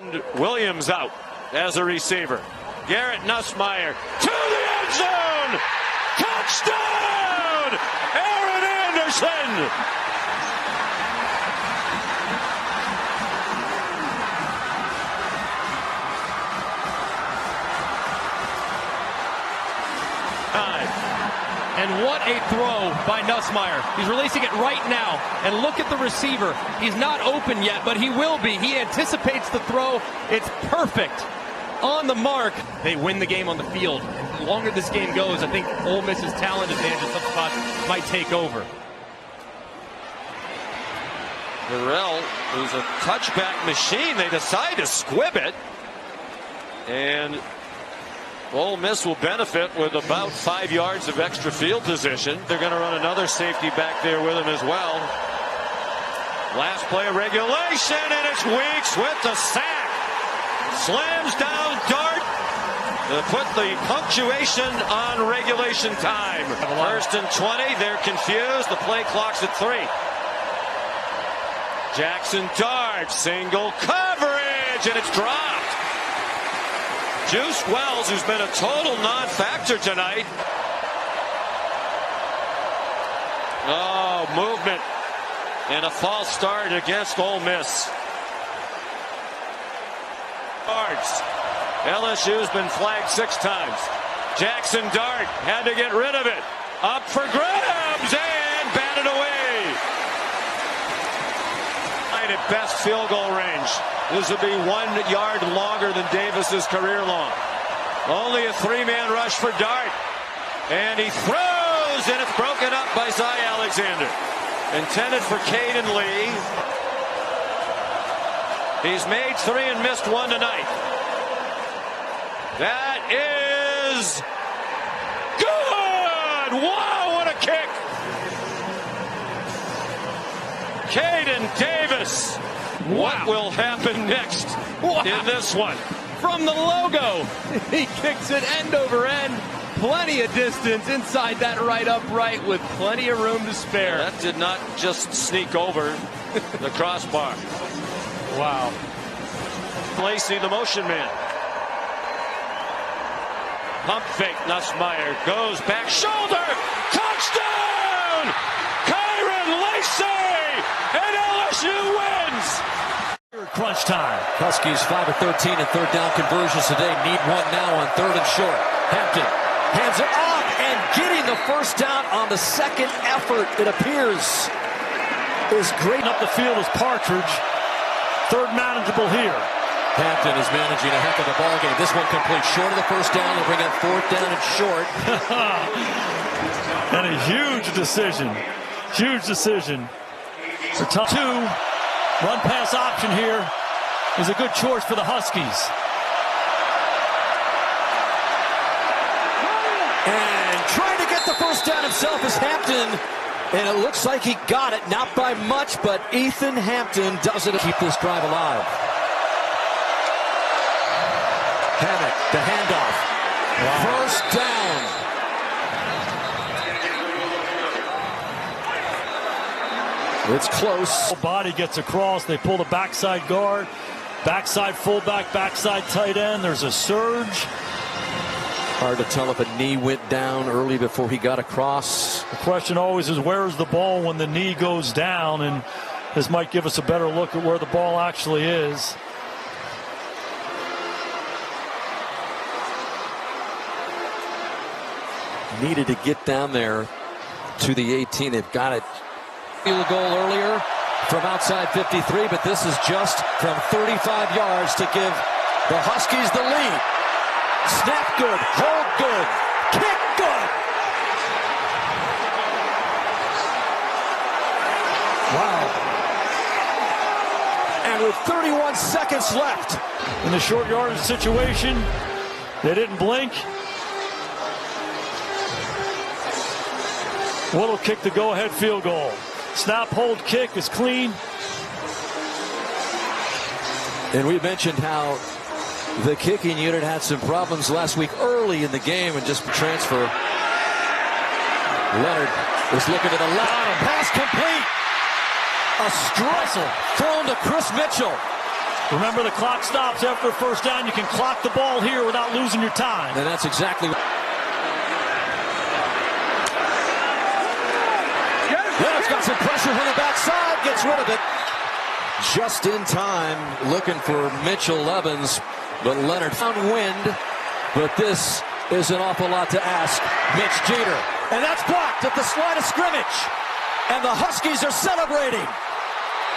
And Williams out as a receiver. Garrett Nussmeier to the end zone. Touchdown! Aaron Anderson! And what a throw by Nussmeier. He's releasing it right now. And look at the receiver. He's not open yet, but he will be. He anticipates the throw. It's perfect. On the mark. They win the game on the field. And the longer this game goes, I think Ole Miss's talent advantage in some spots might take over. Burrell, who's a touchback machine, they decide to squib it. And Ole Miss will benefit with about 5 yards of extra field position. They're going to run another safety back there with him as well. Last play of regulation, and it's Weeks with the sack. Slams down Dart to put the punctuation on regulation time. First and 20, they're confused. The play clock's at 3. Jackson Dart, single coverage, and it's dropped. Juice Wells, who's been a total non-factor tonight. Oh, movement and a false start against Ole Miss. LSU's been flagged 6 times. Jackson Dart had to get rid of it. Up for grabs and batted away. At best field goal range. This would be 1 yard longer than Davis's career long. Only a 3-man rush for Dart. And he throws, and it's broken up by Zy Alexander. Intended for Caden Lee. He's made 3 and missed 1 tonight. That is good! Wow, what a kick! Caden Davis. What will happen next in this one? From the logo, he kicks it end over end. Plenty of distance inside that right upright with plenty of room to spare. That did not just sneak over the crossbar. Wow. Lacey, the motion man. Pump fake, Nussmeier goes back shoulder. Touchdown! Kyron Lacey! And LSU wins! Crunch time. Huskies 5 of 13 and third down conversions today. Need one now on 3rd and short. Hampton hands it off and getting the first down on the second effort, it appears, is great. Up the field is Partridge. Third manageable here. Hampton is managing a heck of a ball game. This one complete short of the first down. They'll bring up 4th down and short. And a huge decision. Huge decision. For 2, run pass option here is a good choice for the Huskies. And trying to get the first down himself is Hampton. And it looks like he got it, not by much, but Ethan Hampton does it to keep this drive alive. Hammock, the handoff. Wow. First down. It's close. Body gets across. They pull the backside guard, backside fullback, backside tight end. There's a surge. Hard to tell if a knee went down early before he got across. The question always is, where is the ball when the knee goes down? And this might give us a better look at where the ball actually is. Needed to get down there to the 18. They've got it. Field goal earlier from outside 53, but this is just from 35 yards to give the Huskies the lead. Snap good, hold good, kick good. Wow. And with 31 seconds left. In the short yardage situation, they didn't blink. Wood'll kick the go-ahead field goal. Snap, hold, kick is clean. And we mentioned how the kicking unit had some problems last week early in the game and just transfer. Leonard is looking to the left. Pass complete. A stressel thrown to Chris Mitchell. Remember, the clock stops after the first down. You can clock the ball here without losing your time. And that's exactly what. Leonard's got some pressure from the backside, gets rid of it. Just in time, looking for Mitchell Evans, but Leonard found wind. But this is an awful lot to ask. Mitch Jeter, and that's blocked at the line of scrimmage. And the Huskies are celebrating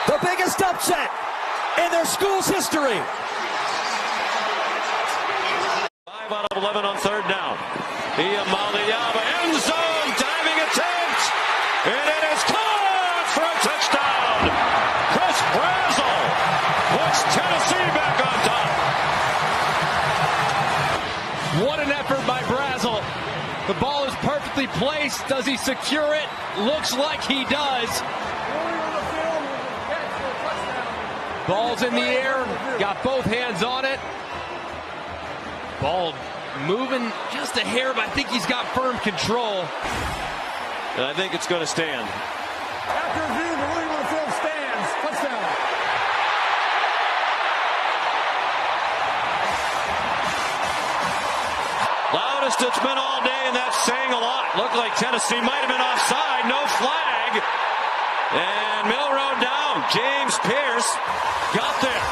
the biggest upset in their school's history. 5 out of 11 on third down. Iamaleava, end zone, diving attempt, and it is caught for a touchdown. Chris Brazel puts Tennessee back on top. What an effort by Brazel. The ball is perfectly placed. Does he secure it? Looks like he does. Ball's in the air. Got both hands on it. Ball moving just a hair, but I think he's got firm control. And I think it's going to stand. After review, the ruling on the field stands. Touchdown. Loudest it's been all day, and that's saying a lot. Looked like Tennessee might have been offside. No flag. And Milroe down. James Pierce got there.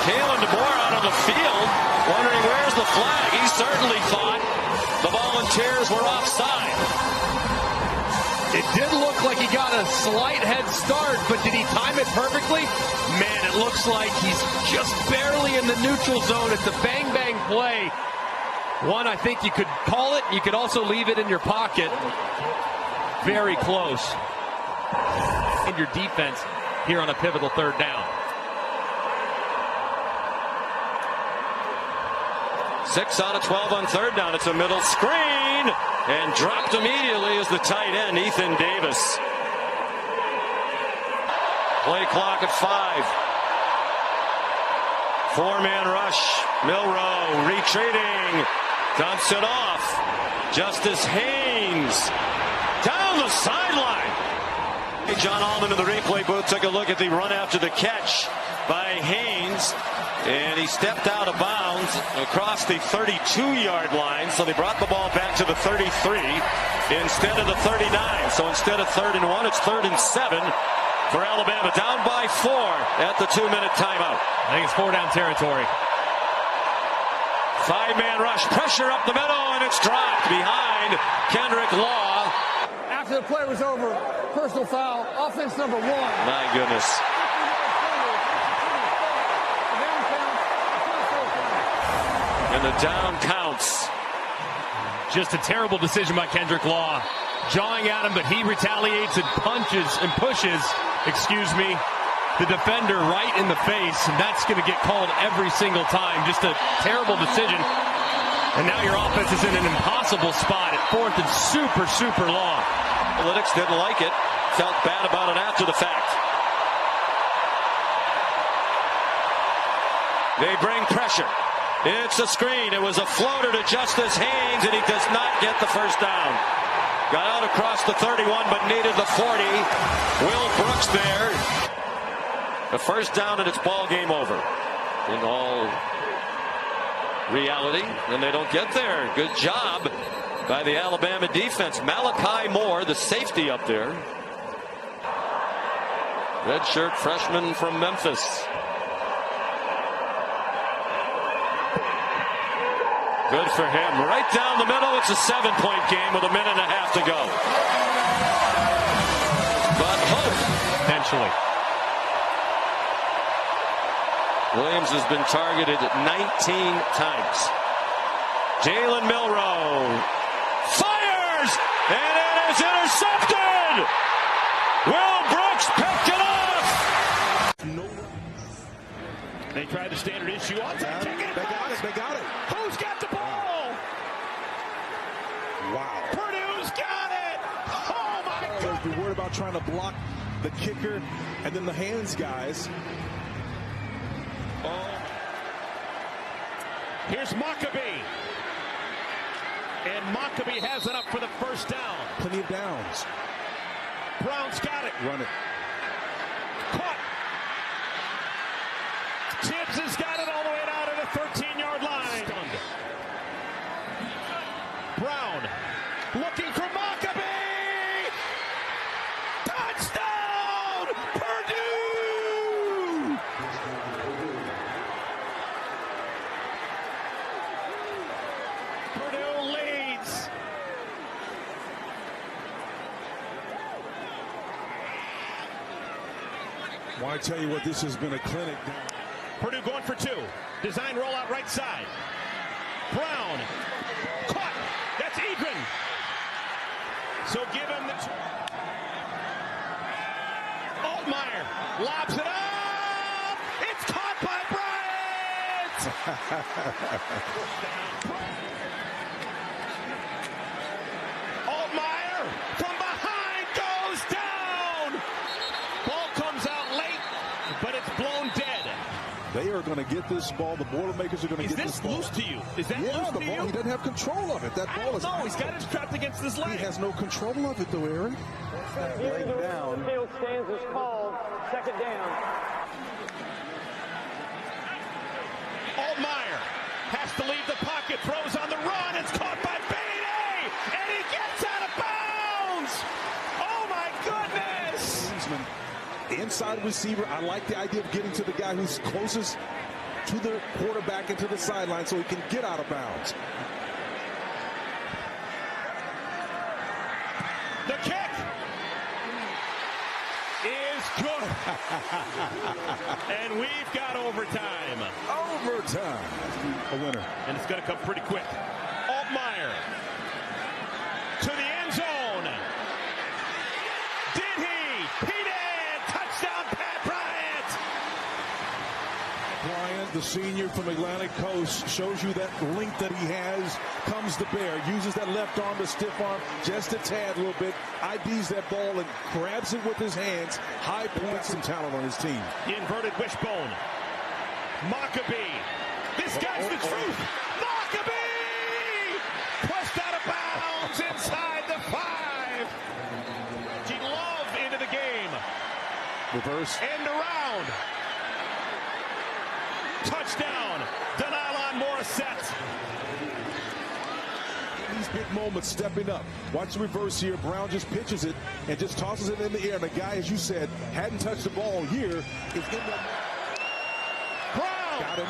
Kalen DeBoer out on the field, wondering where's the flag. He certainly thought the Volunteers were offside. It did look like he got a slight head start, but did he time it perfectly? Man, it looks like he's just barely in the neutral zone. It's a bang-bang play. One, I think you could call it. You could also leave it in your pocket. Very close. In your defense here on a pivotal third down. 6 out of 12 on third down. It's a middle screen, and dropped immediately is the tight end, Ethan Davis. Play clock at 5. 4-man rush. Milroe retreating. Dumps it off. Justice Haynes down the sideline. John Allman in the replay booth took a look at the run after the catch by Haynes, and he stepped out of bounds across the 32-yard line, so they brought the ball back to the 33 instead of the 39. So instead of 3rd and 1, it's 3rd and 7 for Alabama, down by 4 at the 2-minute timeout. I think it's 4-down territory. 5-man rush, pressure up the middle, and it's dropped behind Kendrick Law. After the play was over, personal foul, offense number 1. My goodness. And the down counts. Just a terrible decision by Kendrick Law. Jawing at him, but he retaliates and punches and pushes, the defender right in the face. And that's going to get called every single time. Just a terrible decision. And now your offense is in an impossible spot at 4th and super long. Analytics didn't like it. Felt bad about it after the fact. They bring pressure. It's a screen. It was a floater to Justice Haynes, and he does not get the first down. Got out across the 31, but needed the 40. Will Brooks there. The first down, and it's ball game over. In all reality, and they don't get there. Good job by the Alabama defense. Malachi Moore, the safety up there. Redshirt freshman from Memphis. Good for him. Right down the middle. It's a 7-point game with a minute and a half to go. But hope. Potentially. Williams has been targeted 19 times. Jalen Milroe fires, and it is intercepted. Will Brooks picked it off. They tried the standard issue. They got it. Who's got the ball? Wow. Purdue's got it. Oh, my God. You're worried about trying to block the kicker and then the hands guys. Oh. Here's Maccabee. And Maccabee has it up for the first down. Plenty of downs. Brown's got it. Run it. Caught. Tibbs has got it all the way down to the 13-yard line. Stunned. Brown looking for Maccabee. Touchdown, Purdue! Purdue leads. Well, I tell you what, this has been a clinic. Purdue going for 2. Design rollout right side. Brown caught. That's Egren. So give him the Altmaier lobs it up. It's caught by Bryant. Altmaier from behind goes down. Ball comes out late, but it's blown dead. They are going to get this ball. The Boilermakers are going to get this ball. Is this loose to you? Is that loose the to ball. you? He doesn't have control of it. That ball is. No, he's got it trapped against his leg. He has no control of it, though, Aaron. Down. Field stands is called. Second down. Altmaier has to leave the pocket. Throws on the run. It's caught by Beatty, and he gets out of bounds. Oh my goodness! Inside receiver. I like the idea of getting to the guy who's closest to the quarterback and to the sideline so he can get out of bounds. The kick is good. And we've got overtime. Overtime. A winner. And it's going to come pretty quick. Altmaier to the end zone. Did he? He did. Touchdown, Pat Bryant. Bryant, the senior from Atlantic Coast, shows you that length that he has, comes to bear, uses that left arm to stiff arm just a tad, a little bit, IDs that ball and grabs it with his hands. High points and talent on his team. The inverted wishbone. Maccabee. This guy's the truth. Maccabee! Pushed out of bounds inside the 5. G. Love into the game. Reverse. End around. Touchdown. Denylon Morissette. These big moments stepping up. Watch the reverse here. Brown just pitches it and just tosses it in the air. And the guy, as you said, hadn't touched the ball all year. Is in the... Brown. Got him.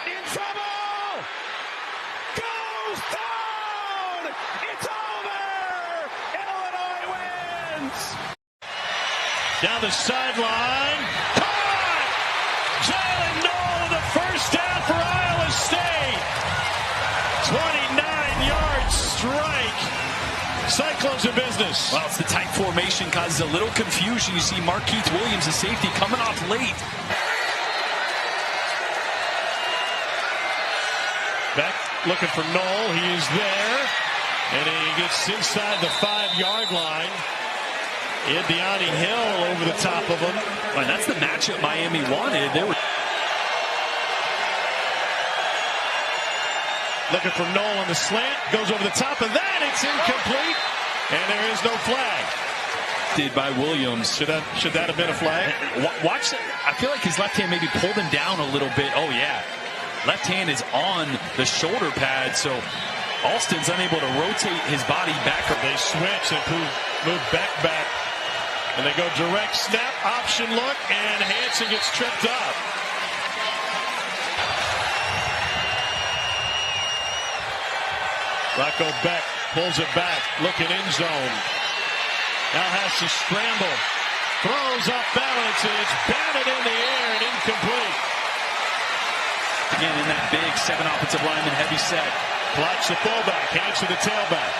In trouble. Goes down. It's over. Illinois wins. Down the sideline. Caught. Jalen Noel, the first down for Iowa State. 29-yard strike. Cyclones in business. Well, it's the tight formation causes a little confusion. You see Markeith Williams, the safety, coming off late. Beck looking for Noel. He is there. And he gets inside the 5-yard line. Ed Deani Hill over the top of him. Well, that's the matchup Miami wanted. They were looking for Noel on the slant. Goes over the top of that. It's incomplete. And there is no flag. did by Williams. Should that have been a flag? Watch that. I feel like his left hand maybe pulled him down a little bit. Oh, yeah. Left hand is on the shoulder pad, so Alston's unable to rotate his body back. They switch and move back. And they go direct snap, option look, and Hansen gets tripped up. Rocco Beck pulls it back, looking end zone. Now has to scramble. Throws off balance, and it's batted in the air and incomplete. Again, in that big 7 offensive lineman heavy set. Blocks the fullback, hands to the tailback.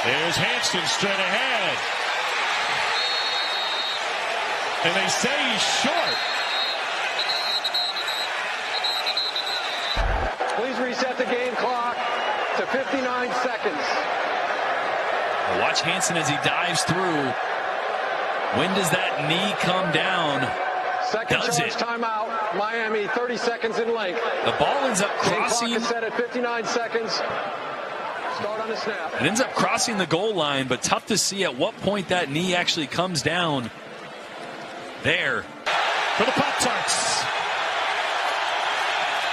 There's Hansen straight ahead. And they say he's short. Please reset the game clock to 59 seconds. Watch Hansen as he dives through. When does that knee come down? Second charge timeout. Miami 30 seconds in length. The ball ends up crossing. Game clock is set at 59 seconds. Start on the snap. It ends up crossing the goal line, but tough to see at what point that knee actually comes down. There. For the pop top. looks.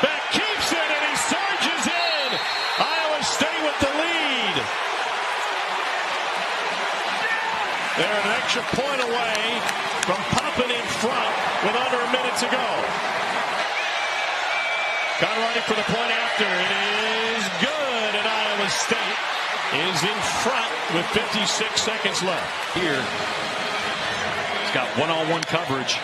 Beck keeps it, and he surges in. Iowa State with the lead. They're an extra point away from popping in front with under a minute to go. Conradi for the point after. It is good, and Iowa State is in front with 56 seconds left. Here, he's got one-on-one coverage.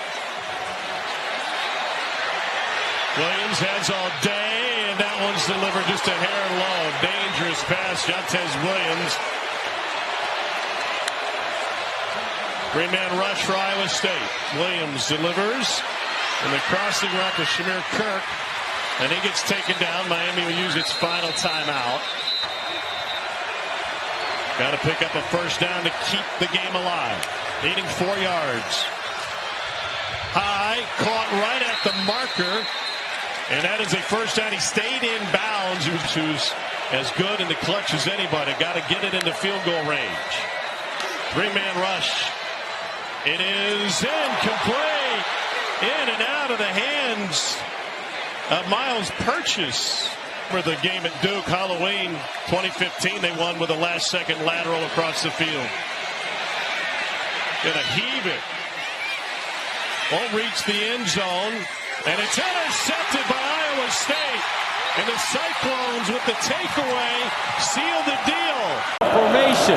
Williams has all day, and that one's delivered just a hair low. Dangerous pass, Jantez Williams. Three-man rush for Iowa State. Williams delivers, and the crossing route to Shamir Kirk, and he gets taken down. Miami will use its final timeout. Got to pick up a first down to keep the game alive. Needing 4 yards. High, caught right at the marker. And that is a first down. He stayed in bounds. Who's as good in the clutch as anybody. Got to get it into field goal range. Three-man rush. It is incomplete. In and out of the hands of Miles Purchase. For the game at Duke, Halloween 2015, they won with a last-second lateral across the field. Gonna heave it. Won't reach the end zone. And it's intercepted by Iowa State. And the Cyclones with the takeaway seal the deal. Formation.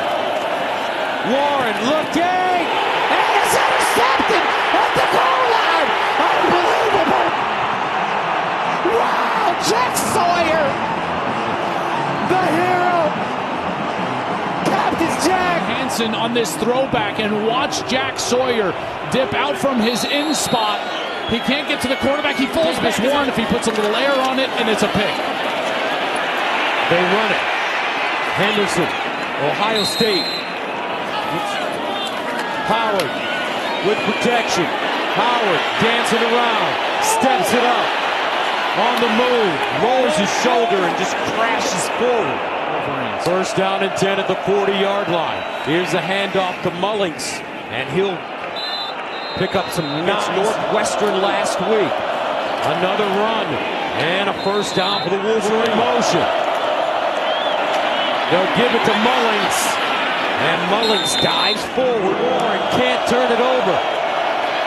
Warren looking. And it's intercepted at the goal line. Unbelievable. Wow, Jack Sawyer. The hero. Captain Jack. Hansen on this throwback, and watch Jack Sawyer dip out from his in spot. He can't get to the quarterback. He falls back. Warren, if he puts a little air on it, and it's a pick. They run it. Henderson, Ohio State. Howard with protection. Howard dancing around, steps it up. On the move, lowers his shoulder and just crashes forward. First down and 10 at the 40-yard line. Here's a handoff to Mullings, and he'll pick up some against Northwestern last week. Another run and a first down for the Wolverine motion. They'll give it to Mullings, and Mullings dives forward. Warren can't turn it over.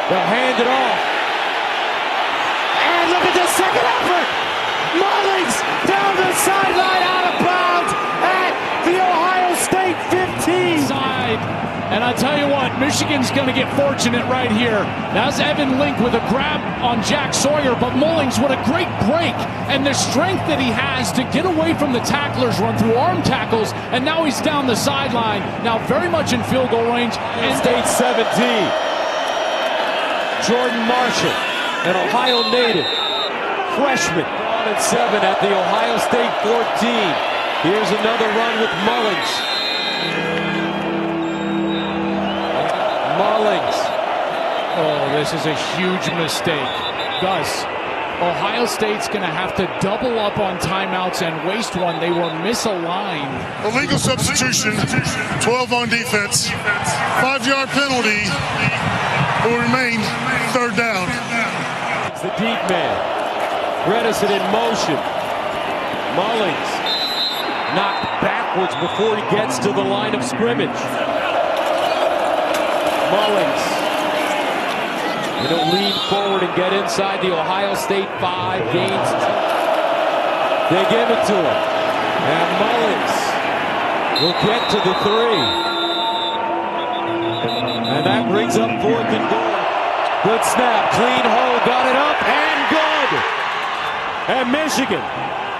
They'll hand it off. And look at the second effort. Mullings down the sideline, out of bounds at the Ohio State 15. And I tell you what, Michigan's going to get fortunate right here. That's Evan Link with a grab on Jack Sawyer, but Mullings with a great break and the strength that he has to get away from the tacklers, run through arm tackles, and now he's down the sideline. Now very much in field goal range. And State 17. Jordan Marshall, an Ohio native, freshman, on at 7 at the Ohio State 14. Here's another run with Mullings. Mullings. Oh, this is a huge mistake. Gus, Ohio State's going to have to double up on timeouts and waste one. They were misaligned. Illegal substitution, 12 on defense, 5-yard penalty will remain third down. It's the deep man. Bredesen in motion. Mullings knocked backwards before he gets to the line of scrimmage. Mullings. And he'll lean forward and get inside the Ohio State 5. Gains. They give it to him. And Mullings will get to the 3. And that brings up 4th and goal. Good snap. Clean hole. Got it up. And good. And Michigan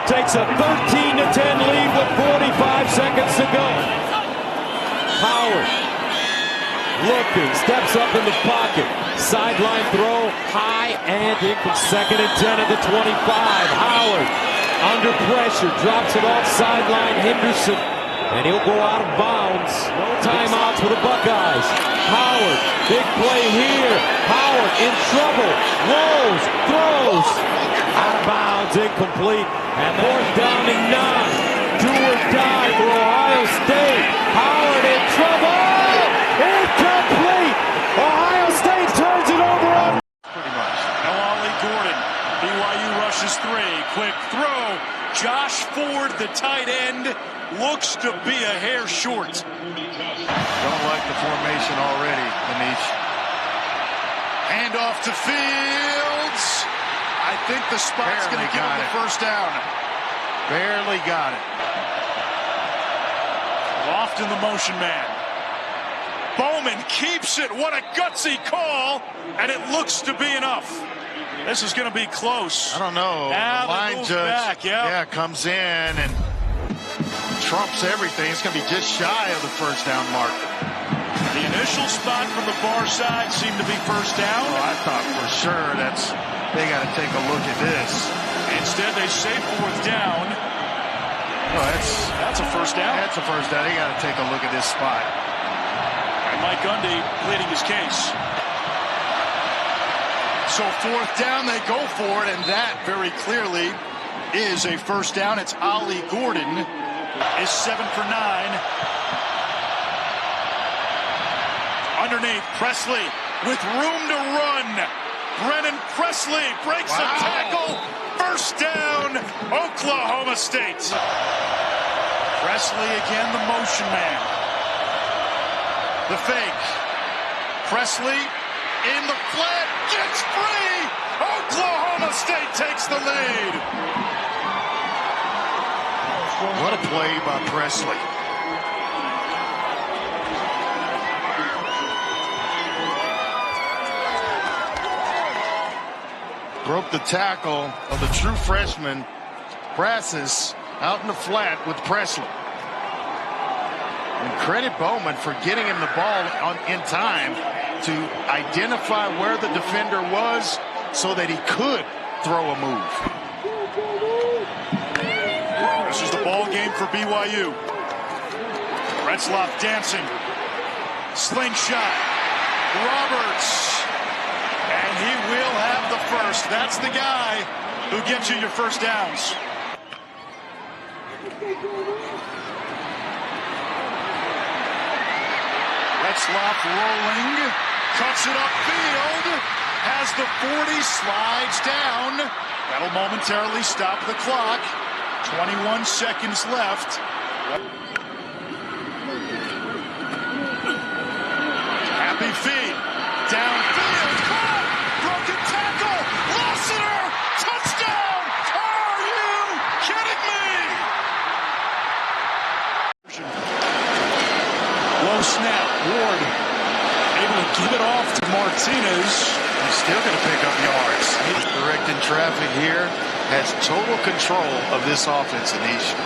takes a 13-10 lead with 45 seconds to go. Howard. Looking, steps up in the pocket, sideline throw, high and in from 2nd and 10 at the 25. Howard under pressure, drops it off sideline. Henderson, and he'll go out of bounds. No timeouts for the Buckeyes. Howard, big play here. Howard in trouble, rolls, throws, out of bounds, incomplete, and 4th down and 9. Do or die for Ohio State. Howard in trouble. Incomplete! Ohio State turns it over on. Pretty much. How long Gordon. BYU rushes 3. Quick throw. Josh Ford, the tight end, looks to be a hair short. Don't like the formation already, Manish. Hand off to Fields. I think the spot's going to give him the first down. Barely got it. Loft in the motion man. Bowman keeps it. What a gutsy call. And it looks to be enough. This is going to be close. I don't know. Now the line judge comes in and trumps everything. It's going to be just shy of the first down mark. The initial spot from the far side seemed to be first down. Oh, I thought for sure they got to take a look at this. Instead, they say fourth down. Oh, that's a first down. That's a first down. They got to take a look at this spot. And Mike Gundy pleading his case. So fourth down, they go for it, and that very clearly is a first down. It's Ollie Gordon. Is 7 for 9. Underneath, Presley with room to run. Brennan Presley breaks a tackle. First down, Oklahoma State. Presley again, the motion man. The fake. Presley in the flat, gets free. Oklahoma State takes the lead. What a play by Presley. Broke the tackle of the true freshman, Brassis, out in the flat with Presley. And credit Bowman for getting him the ball in time to identify where the defender was so that he could throw a move. This is the ball game for BYU. Retzloff dancing. Slingshot. Roberts. And he will have the first. That's the guy who gets you your first downs. Retzloff rolling. Cuts it upfield. Has the 40. Slides down. That'll momentarily stop the clock. 21 seconds left. Happy feet. Downfield. Caught. Broken tackle. Lassiter. Touchdown. Are you kidding me? Low snap. Ward able to give it off to Martinez. He's still going to pick up yards. He's directing traffic here. Has total control of this offense, Anish.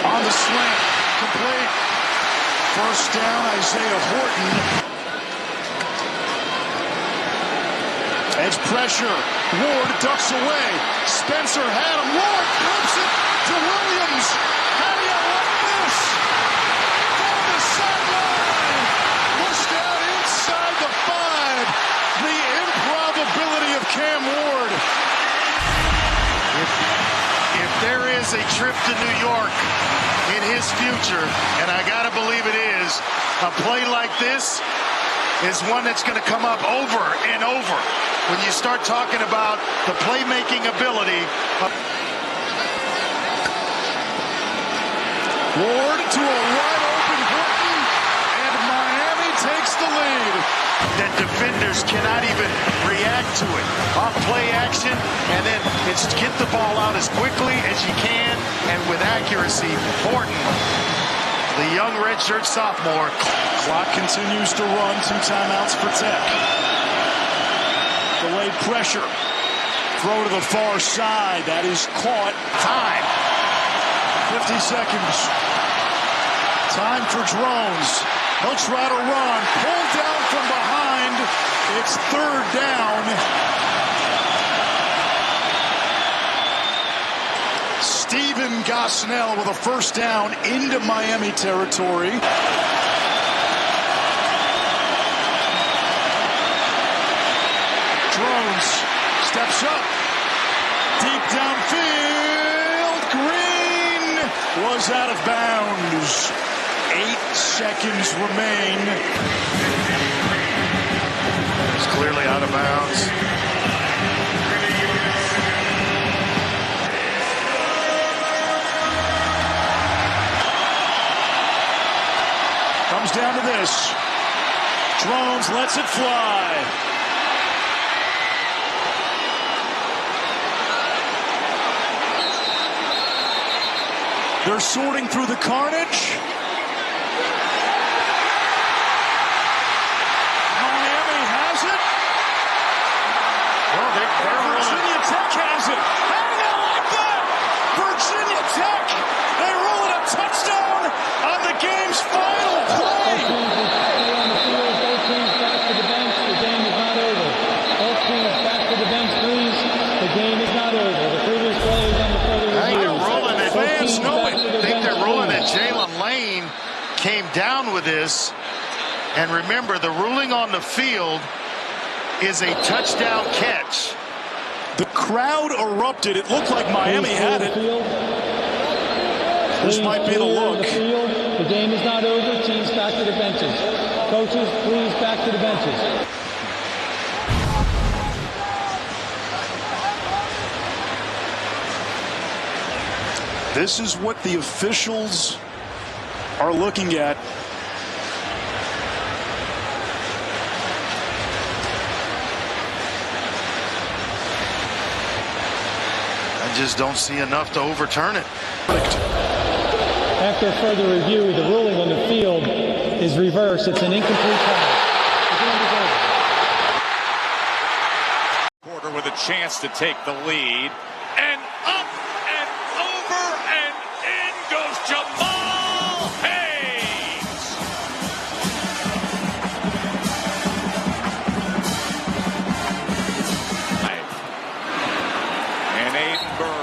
On the slant, complete. First down, Isaiah Horton. Edge pressure. Ward ducks away. Spencer had him. Ward flips it to Williams. How do you like this? From the sideline. Pushed out inside the 5. The improbability of Cam Ward. If there is a trip to New York in his future, and I got to believe it is, a play like this is one that's going to come up over and over when you start talking about the playmaking ability. Ward to a wide open Horton, and Miami takes the lead. That defenders cannot even react to it. Off play action, and then it's get the ball out as quickly as you can and with accuracy. Horton, the young redshirt sophomore. Clock continues to run. 2 timeouts for Tech. Delayed pressure. Throw to the far side. That is caught. Time. 50 seconds. Time for Drones. He'll try to run. Pulled down from behind. It's 3rd down. Stephen Gosnell with a first down into Miami territory. Drones steps up. Deep downfield. Green was out of bounds. 8 seconds remain. It's clearly Out of bounds. Comes down to this. Drones lets it fly. They're sorting through the carnage. Miami has it. Well, Virginia Tech has it. How do you like that? Virginia Tech. They roll it a touchdown on the game's final play. Both teams back to the bench. The game is not over. Both teams back to the bench, please. The game is not over. The previous play is on the further review. I think they're rolling it. Fans know it. I think they're rolling it. Jalen Lane came down with this. And remember, the ruling on the field is a touchdown catch. The crowd erupted. It looked like Miami had it. This might be the look. The game is not over. Teams back to the benches. Coaches, please back to the benches. This is what the officials are looking at. I just don't see enough to overturn it. After further review, the ruling on the field is reversed. It's an incomplete pass. Porter with a chance to take the lead. And up and over and in goes Jamal Hayes. And Aiden Burr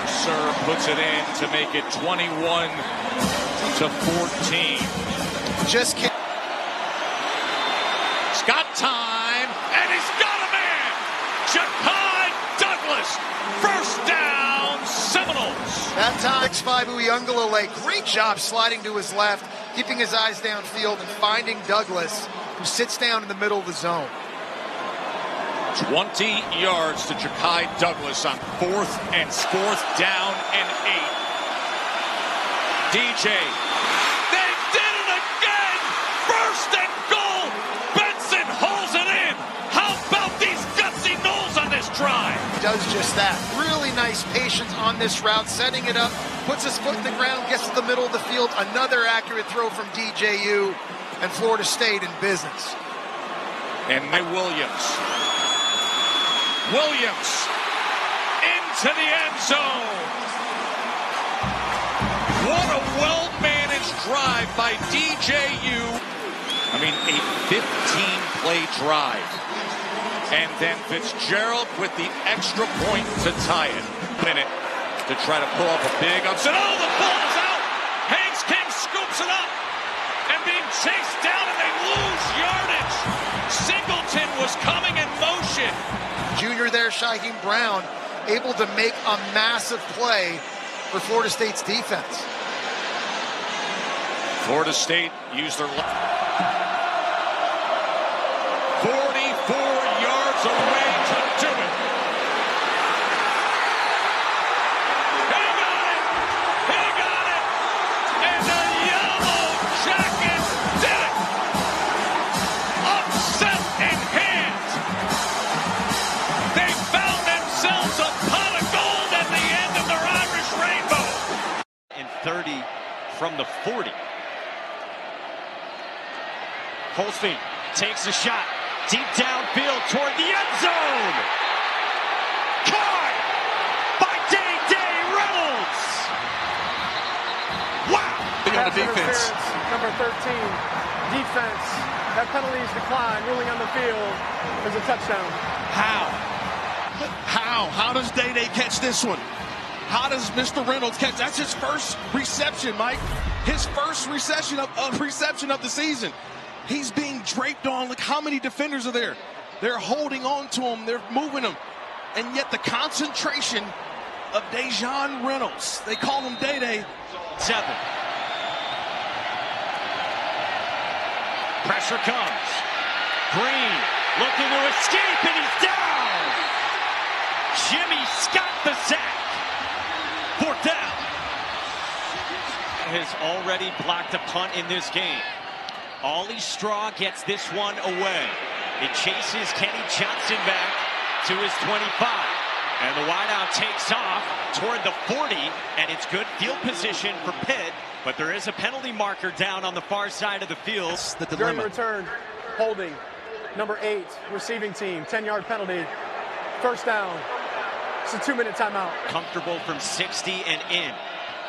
puts it in to make it 21-14. Just kidding. He's got time, and he's got a man. Ja'Kai Douglas, first down, Seminoles. That time, 6'5" Uiagalelei, great job sliding to his left, keeping his eyes downfield and finding Douglas, who sits down in the middle of the zone. 20 yards to Ja'Kai Douglas on fourth down and 8. DJ, they did it again! First and goal! Benson holds it in! How about these gutsy Noles on this drive? Does just that. Really nice patience on this route, setting it up, puts his foot in the ground, gets to the middle of the field. Another accurate throw from DJU, and Florida State in business. And Williams into the end zone. What a well-managed drive by DJU. I mean, a 15-play drive. And then Fitzgerald with the extra point to tie it. Minute to try to pull up a big upset. Oh, the ball is out. Haynes King scoops it up. And being chased down, and they lose yardage. Singleton was coming in motion. Junior there, Shaheem Brown, able to make a massive play for Florida State's defense. Florida State used their 44 yards away to do it. He got it, and the Yellow Jackets did it. Upset in hand. They found themselves a pot of gold at the end of their Irish rainbow. In 30 from the 40. Holstein takes a shot deep downfield toward the end zone. Caught by Day Reynolds. Wow. On the defense. Number 13, defense. That penalty is declined. Ruling on the field is a touchdown. How does Day catch this one? How does Mr. Reynolds catch? That's his first reception, Mike. His first reception of the season. He's being draped on. Look how many defenders are there. They're holding on to him. They're moving him. And yet the concentration of Dejon Reynolds. They call him Day. 7. Pressure comes. Green looking to escape, and he's down. has already blocked a punt in this game. Ollie Straw gets this one away. It chases Kenny Johnson back to his 25. And the wideout takes off toward the 40, and it's good field position for Pitt, but there is a penalty marker down on the far side of the field. The dilemma. During return, holding, number 8, receiving team, 10-yard penalty, first down. It's a 2-minute timeout. Comfortable from 60 and in.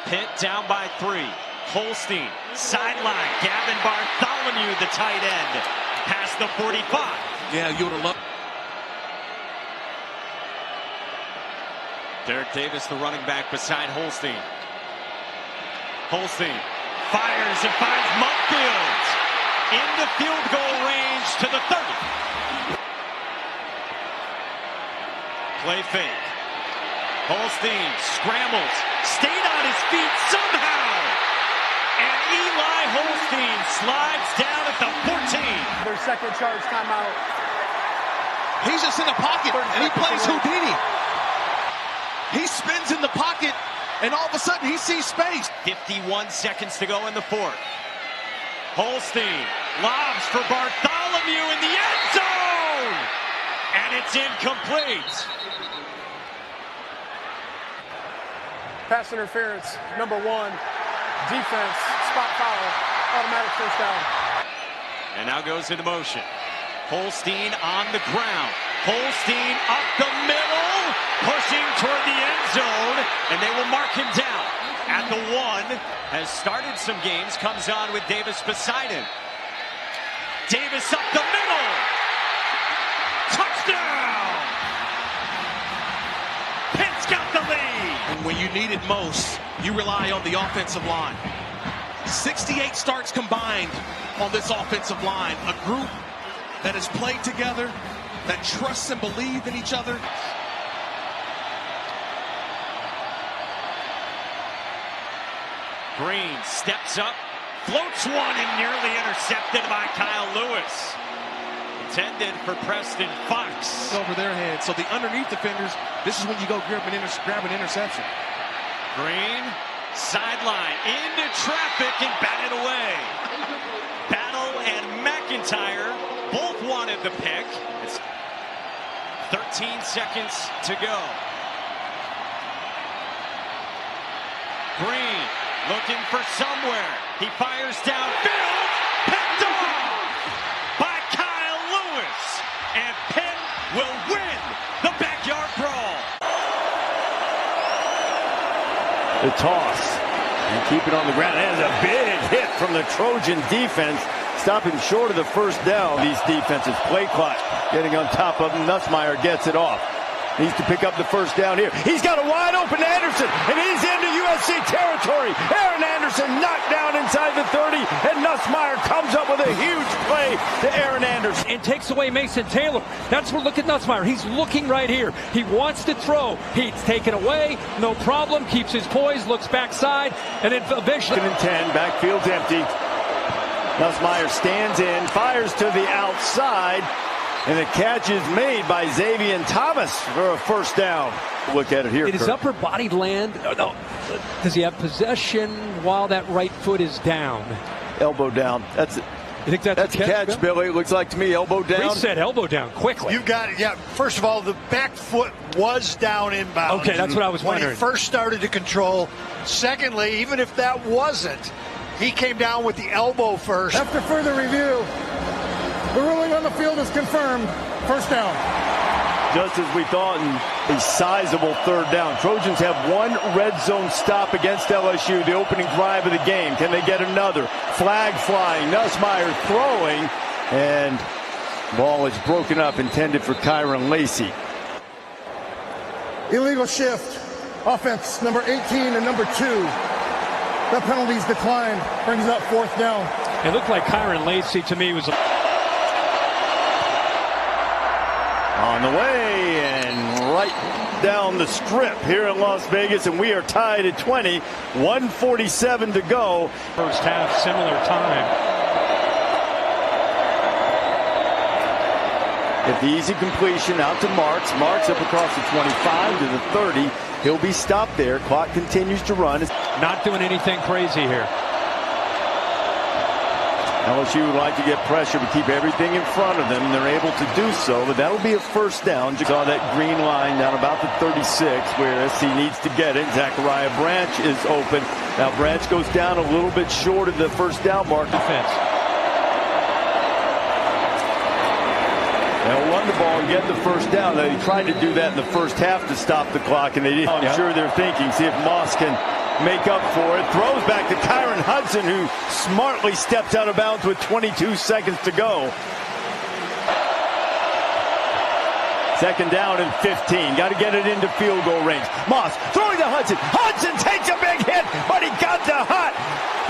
Pitt down by 3. Holstein, sideline, Gavin Bartholomew, the tight end, past the 45. Yeah, you would have loved. Derek Davis, the running back, beside Holstein. Holstein fires and finds Mudfield into field goal range to the 30. Play fake. Holstein scrambles, stayed on his feet somehow. And Eli Holstein slides down at the 14. Their second charge timeout. He's just in the pocket, and he plays Houdini. He spins in the pocket, and all of a sudden he sees space. 51 seconds to go in the fourth. Holstein lobs for Bartholomew in the end zone, and it's incomplete. Pass interference, number 1. Defense, spot foul, automatic first down. And now goes into motion. Holstein on the ground. Holstein up the middle, pushing toward the end zone, and they will mark him down at the 1. Has started some games, comes on with Davis beside him. Davis up the middle. Touchdown! Pitt's got the lead. And when you need it most, you rely on the offensive line. 68 starts combined on this offensive line. A group that has played together, that trusts and believes in each other. Green steps up, floats one, and nearly intercepted by Kyle Lewis. Intended for Preston Fox. Over their head. So the underneath defenders, this is when you go grab an interception. Green, sideline, into traffic and batted away. Battle and McIntyre both wanted the pick. It's 13 seconds to go. Green looking for somewhere. He fires downfield. Picked off by Kyle Lewis. And Pitt will win the backyard brawl. The toss. And keep it on the ground. That is a big hit from the Trojan defense. Stopping short of the first down. These defenses play clock. Getting on top of him. Nussmeier gets it off. Needs to pick up the first down here. He's got a wide open Anderson, and he's into USC territory. Aaron Anderson knocked down inside the 30, and Nussmeier comes up with a huge play to Aaron Anderson. And takes away Mason Taylor. That's what, look at Nussmeier. He's looking right here. He wants to throw. He's taken away, no problem, keeps his poise, looks backside, and then eventually. 2nd and 10, backfield's empty. Nussmeier stands in, fires to the outside. And the catch is made by Xavier Thomas for a first down. Look at it here. Did his upper body land? No. Does he have possession while that right foot is down? Elbow down. That's it. You think that's a catch, Billy? It looks like to me, elbow down. He said elbow down quickly. You've got it. Yeah. First of all, the back foot was down inbounds. Okay, that's what I was wondering. When he first started to control. Secondly, even if that wasn't, he came down with the elbow first. After further review, the ruling on the field is confirmed. First down. Just as we thought, and a sizable third down. Trojans have one red zone stop against LSU, the opening drive of the game. Can they get another? Flag flying, Nussmeier throwing, and ball is broken up, intended for Kyron Lacey. Illegal shift. Offense number 18 and number 2. The penalties declined. Brings up fourth down. It looked like Kyron Lacey to me was on the way and right down the strip here in Las Vegas, and we are tied at 20. 1:47 to go. First half, similar time. If the easy completion out to Marks. Marks up across the 25 to the 30. He'll be stopped there. Clock continues to run. Not doing anything crazy here. LSU would like to get pressure to keep everything in front of them, and they're able to do so, but that'll be a first down. You saw that green line down about the 36 where SC needs to get it. Zachariah Branch is open. Now Branch goes down a little bit short of the first down mark. Defense. They'll run the ball and get the first down. They tried to do that in the first half to stop the clock, and they didn't. I'm sure they're thinking, see if Moss can make up for it. Throws back to Kyron Hudson, who smartly steps out of bounds with 22 seconds to go. Second down and 15. Got to get it into field goal range. Moss throwing to Hudson. Hudson takes a big hit, but he got the hut.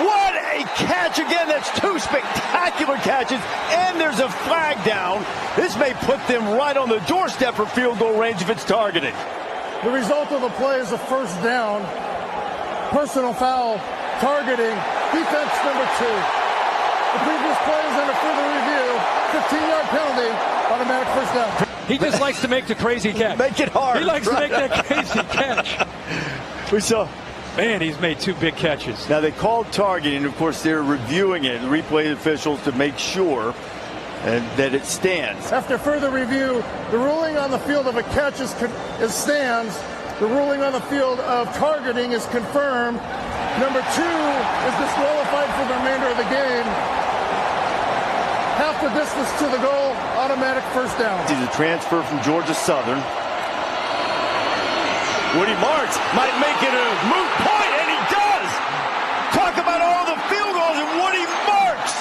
What a catch again. That's two spectacular catches, and there's a flag down. This may put them right on the doorstep for field goal range if it's targeted. The result of the play is a first down. Personal foul, targeting, defense number 2. The previous play is under further review. 15-yard penalty, automatic first down. He just likes to make the crazy catch. Make it hard. He likes to make that crazy catch. We saw. Man, he's made 2 big catches. Now they called targeting. Of course, they're reviewing it, the replay officials, to make sure that it stands. After further review, the ruling on the field of a catch stands. The ruling on the field of targeting is confirmed. Number 2 is disqualified for the remainder of the game. Half the distance to the goal, automatic first down. He's a transfer from Georgia Southern. Woody Marks might make it a moot point, and he does. Talk about all the field goals, and Woody Marks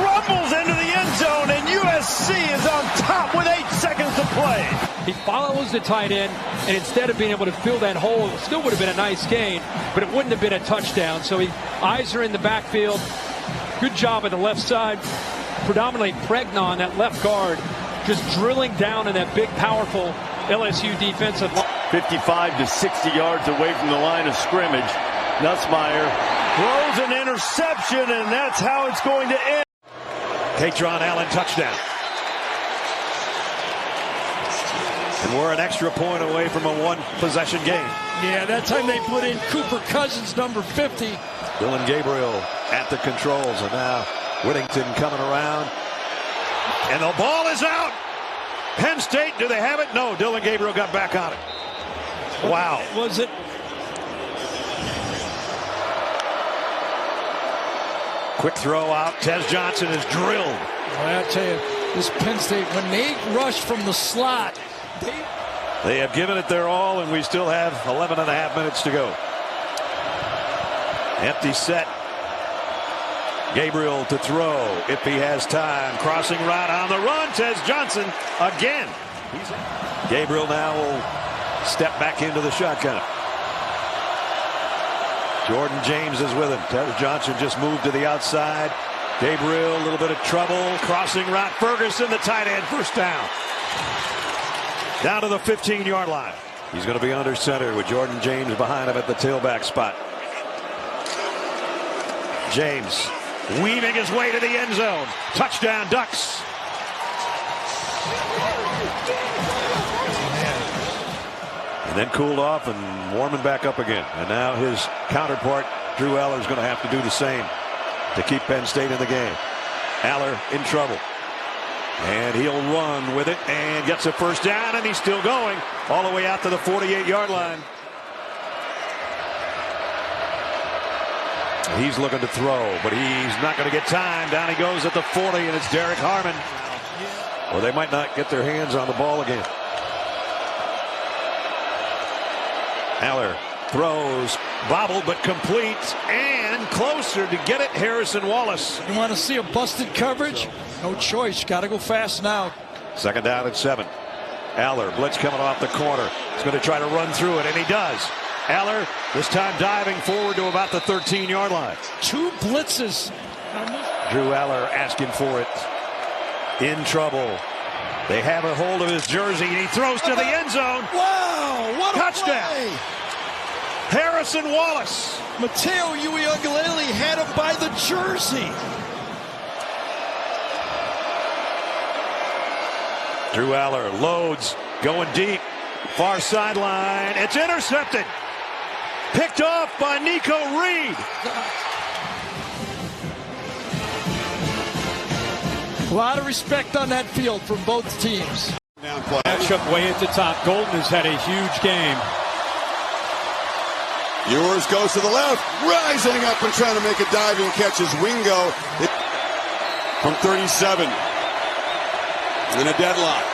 rumbles into the end zone, and USC is on top with 8 seconds to play. He follows the tight end, and instead of being able to fill that hole, it still would have been a nice gain, but it wouldn't have been a touchdown. So eyes are in the backfield. Good job at the left side. Predominantly Pregnon, that left guard, just drilling down in that big, powerful LSU defensive line. 55 to 60 yards away from the line of scrimmage. Nussmeier throws an interception, and that's how it's going to end. Katron Allen touchdown. And we're an extra point away from a 1-possession game. Yeah, that time they put in Cooper Cousins, number 50. Dylan Gabriel at the controls, and now Whittington coming around. And the ball is out. Penn State, do they have it? No, Dylan Gabriel got back on it. Wow. Was it? Quick throw out. Tez Johnson is drilled. Well, I tell you, this Penn State, when they rush from the slot, they have given it their all, and we still have 11 and a half minutes to go. Empty set. Gabriel to throw if he has time. Crossing route on the run. Tez Johnson again. Gabriel now will step back into the shotgun. Jordan James is with him. Tez Johnson just moved to the outside. Gabriel, a little bit of trouble. Crossing route. Ferguson, the tight end, first down. Down to the 15-yard line. He's going to be under center with Jordan James behind him at the tailback spot. James weaving his way to the end zone. Touchdown, Ducks. And then cooled off and warming back up again. And now his counterpart, Drew Aller, is going to have to do the same to keep Penn State in the game. Aller in trouble. And he'll run with it and gets a first down, and he's still going all the way out to the 48-yard line. He's looking to throw, but he's not going to get time. Down he goes at the 40, and it's Derek Harmon. Well, they might not get their hands on the ball again. Aller throws, bobbled but complete, and closer to get it, Harrison Wallace. You want to see a busted coverage? No choice. Got to go fast now. Second down and 7. Aller, blitz coming off the corner. He's going to try to run through it, and he does. Aller, this time diving forward to about the 13-yard line. 2 blitzes. Drew Aller asking for it. In trouble. They have a hold of his jersey, and he throws to the end zone. Wow, what a touchdown. Play. Harrison Wallace. Matteo Uiagalelei had him by the jersey. Drew Aller loads, going deep. Far sideline. It's intercepted. Picked off by Nico Reed. A lot of respect on that field from both teams. Matchup way at the top. Golden has had a huge game. Ewers goes to the left, rising up and trying to make a diving catch as Wingo from 37 in a deadlock.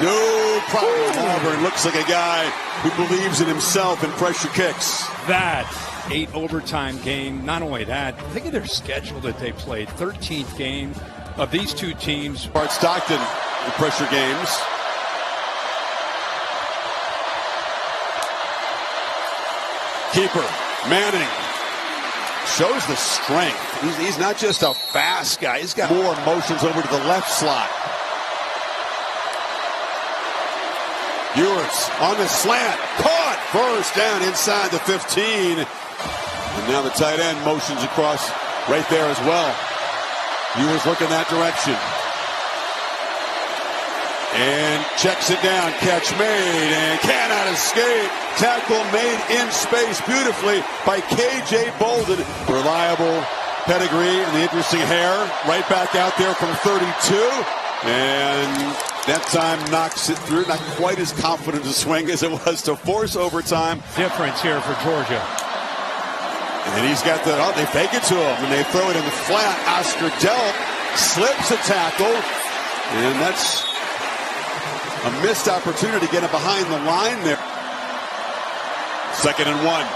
No problem. Auburn looks like a guy who believes in himself and pressure kicks. That 8 overtime game. Not only that, think of their schedule that they played. 13th game of these two teams. Bart Stockton, the pressure games. Keeper, Manning, shows the strength. He's not just a fast guy. He's got more motions over to the left slot. Ewers on the slant, caught, first down inside the 15. And now the tight end motions across right there as well. Ewers looking that direction. And checks it down, catch made, and cannot escape. Tackle made in space beautifully by K.J. Bolden. Reliable pedigree and the interesting hair. Right back out there from 32. And that time knocks it through. Not quite as confident a swing as it was to force overtime. Difference here for Georgia. And he's got the, they fake it to him, and they throw it in the flat. Oscar Delp slips a tackle, and that's a missed opportunity to get it behind the line there. 2nd and 1.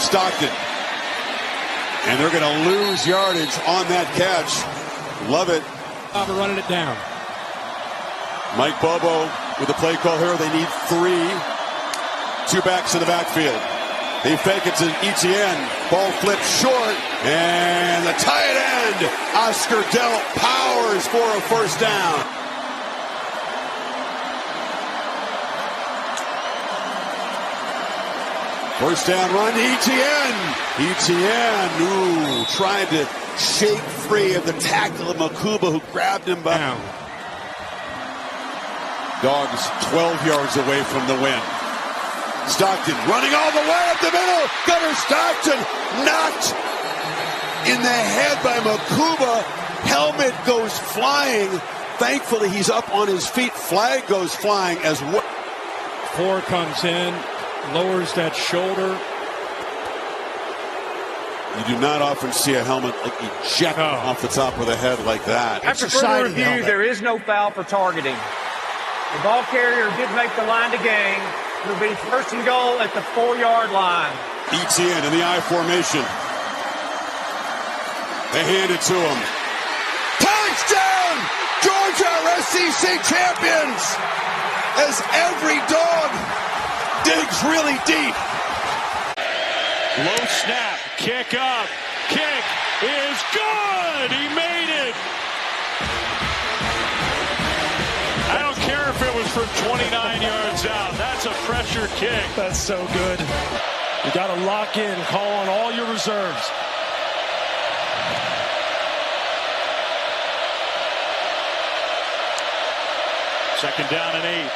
Stockton. And they're going to lose yardage on that catch. Love it. Running it down. Mike Bobo with the play call here. They need 3. 2 backs in the backfield. They fake it to Etienne. Ball flips short. And the tight end, Oscar Delp, powers for a first down. First down run to Etienne. Etienne, tried to shake free of the tackle of Makuba, who grabbed him by. Dogs 12 yards away from the win. Stockton running all the way up the middle. Gunnar Stockton knocked in the head by Makuba. Helmet goes flying. Thankfully, he's up on his feet. Flag goes flying as well. 4 comes in, lowers that shoulder. You do not often see a helmet like eject off the top of the head like that. After further review, there is no foul for targeting. The ball carrier did make the line to gain. It'll be 1st and goal at the 4-yard line. Etienne in the I formation. They hand it to him. Touchdown! Georgia are SEC champions! As every dog digs really deep. Low snap, kick up, kick is good! He made it! I don't care if it was from 29 yards out. That's a pressure kick. That's so good. You got to lock in, call on all your reserves. Second down and 8.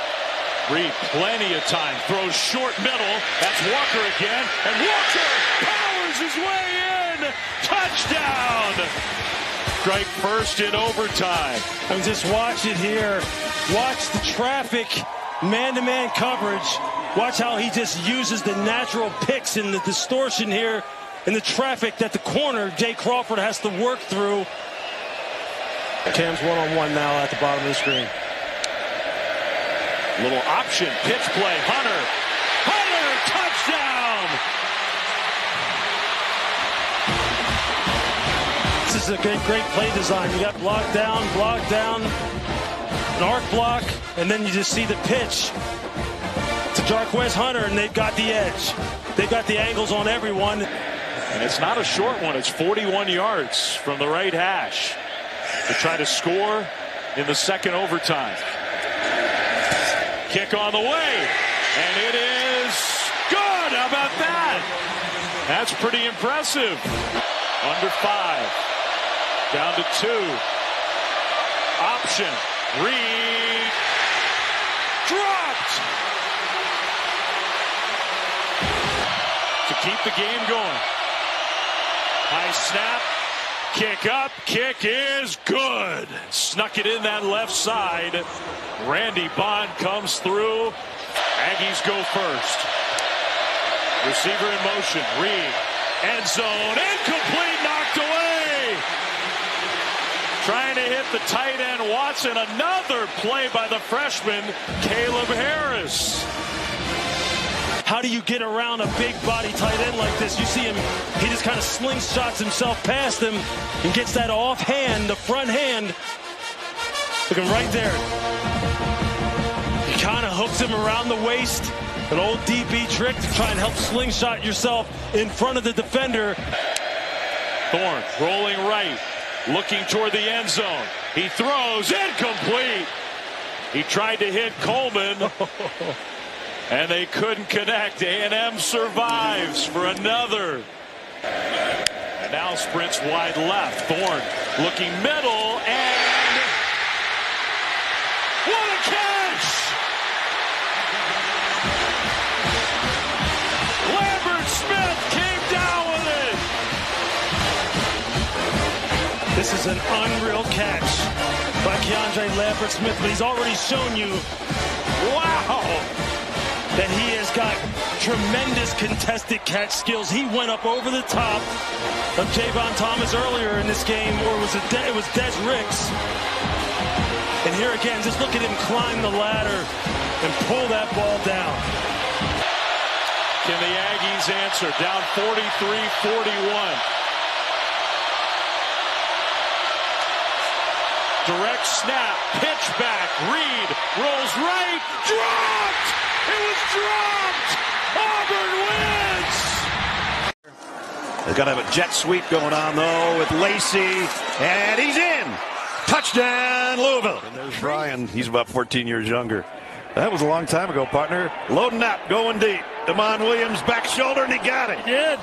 Reed, plenty of time. Throws short middle. That's Walker again. And Walker powers his way in. Touchdown. Strike first in overtime. I mean, just watch it here. Watch the traffic, man-to-man coverage. Watch how he just uses the natural picks and the distortion here and the traffic that the corner, Jay Crawford, has to work through. Cam's one-on-one now at the bottom of the screen. Little option, pitch play, Hunter, touchdown! This is a great play design. You got block down, an arc block, and then you just see the pitch to Jarquez Hunter, and they've got the edge. They've got the angles on everyone. And it's not a short one. It's 41 yards from the right hash to try to score in the second overtime. Kick on the way, and it is good. How about that? That's pretty impressive. Under 5, down to 2. Option. Reed. Dropped. To keep the game going. High snap. Kick up. Kick is good. Snuck it in that left side. Randy Bond comes through. Aggies go first. Receiver in motion. Reed. End zone. Incomplete. Knocked away. Trying to hit the tight end Watson. Another play by the freshman Caleb Harris. How do you get around a big body tight end like this? You see him, he just kind of slingshots himself past him and gets that off hand, the front hand. Look at him right there. He kind of hooks him around the waist. An old DB trick to try and help slingshot yourself in front of the defender. Thorne rolling right, looking toward the end zone. He throws, incomplete. He tried to hit Coleman. And they couldn't connect. A&M survives for another. Now sprints wide left. Thorne looking middle, and what a catch! Lambert Smith came down with it. This is an unreal catch by Keandre Lambert Smith, but he's already shown you, wow, that he has got tremendous contested catch skills. He went up over the top of Javon Thomas earlier in this game, or it was Des Ricks. And here again, just look at him climb the ladder and pull that ball down. Can the Aggies answer? Down 43-41. Direct snap, pitch back, Reed rolls right, dropped! It was dropped! Auburn wins! They've got to have a jet sweep going on, though, with Lacey, and he's in! Touchdown, Louisville! And there's Brian. He's about 14 years younger. That was a long time ago, partner. Loading up, going deep. Damon Williams, back shoulder, and he got it. He did.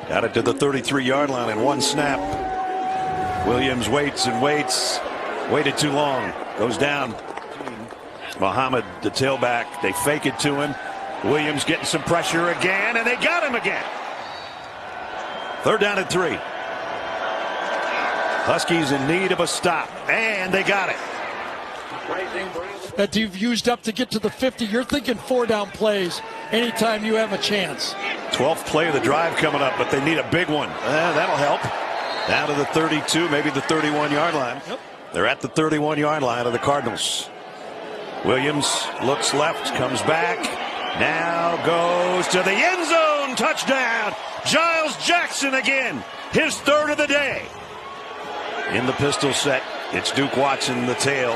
Got it to the 33-yard line in one snap. Williams waits and waits. Waited too long. Goes down. Muhammad, the tailback, they fake it to him. Williams getting some pressure again, and they got him again. 3rd down and 3. Huskies in need of a stop, and they got it. That you've used up to get to the 50, you're thinking 4-down plays anytime you have a chance. 12th play of the drive coming up, but they need a big one. That'll help. Down to the 32, maybe the 31-yard line. Yep. They're at the 31-yard line of the Cardinals. Williams looks left, comes back, now goes to the end zone. Touchdown! Giles Jackson again, his 3rd of the day. In the pistol set, it's Duke Watson, the tail,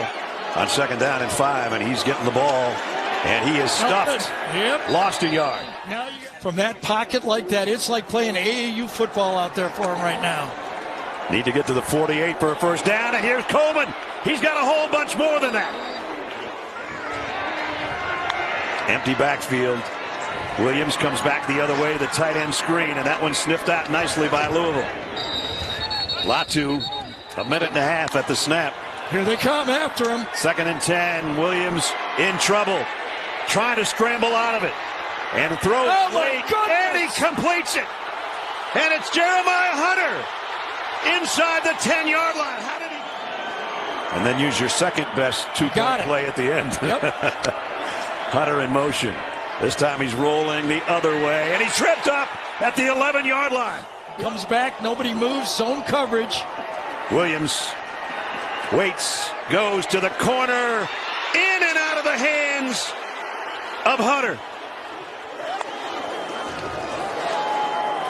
on 2nd down and 5, and he's getting the ball, and he is stuffed. Yep. Lost a yard. Now from that pocket like that, it's like playing AAU football out there for him right now. Need to get to the 48 for a 1st down, and here's Coleman. He's got a whole bunch more than that. Empty backfield. Williams comes back the other way to the tight end screen, and that one sniffed out nicely by Louisville. Latu, a minute and a half at the snap. Here they come after him. 2nd and 10. Williams in trouble, trying to scramble out of it, and throws late, and he completes it. And it's Jeremiah Hunter inside the 10-yard line. How did he? And then use your second best two-point play at the end. Yep. Hunter in motion. This time he's rolling the other way, and he tripped up at the 11-yard line. Comes back, nobody moves, zone coverage. Williams waits, goes to the corner, in and out of the hands of Hunter.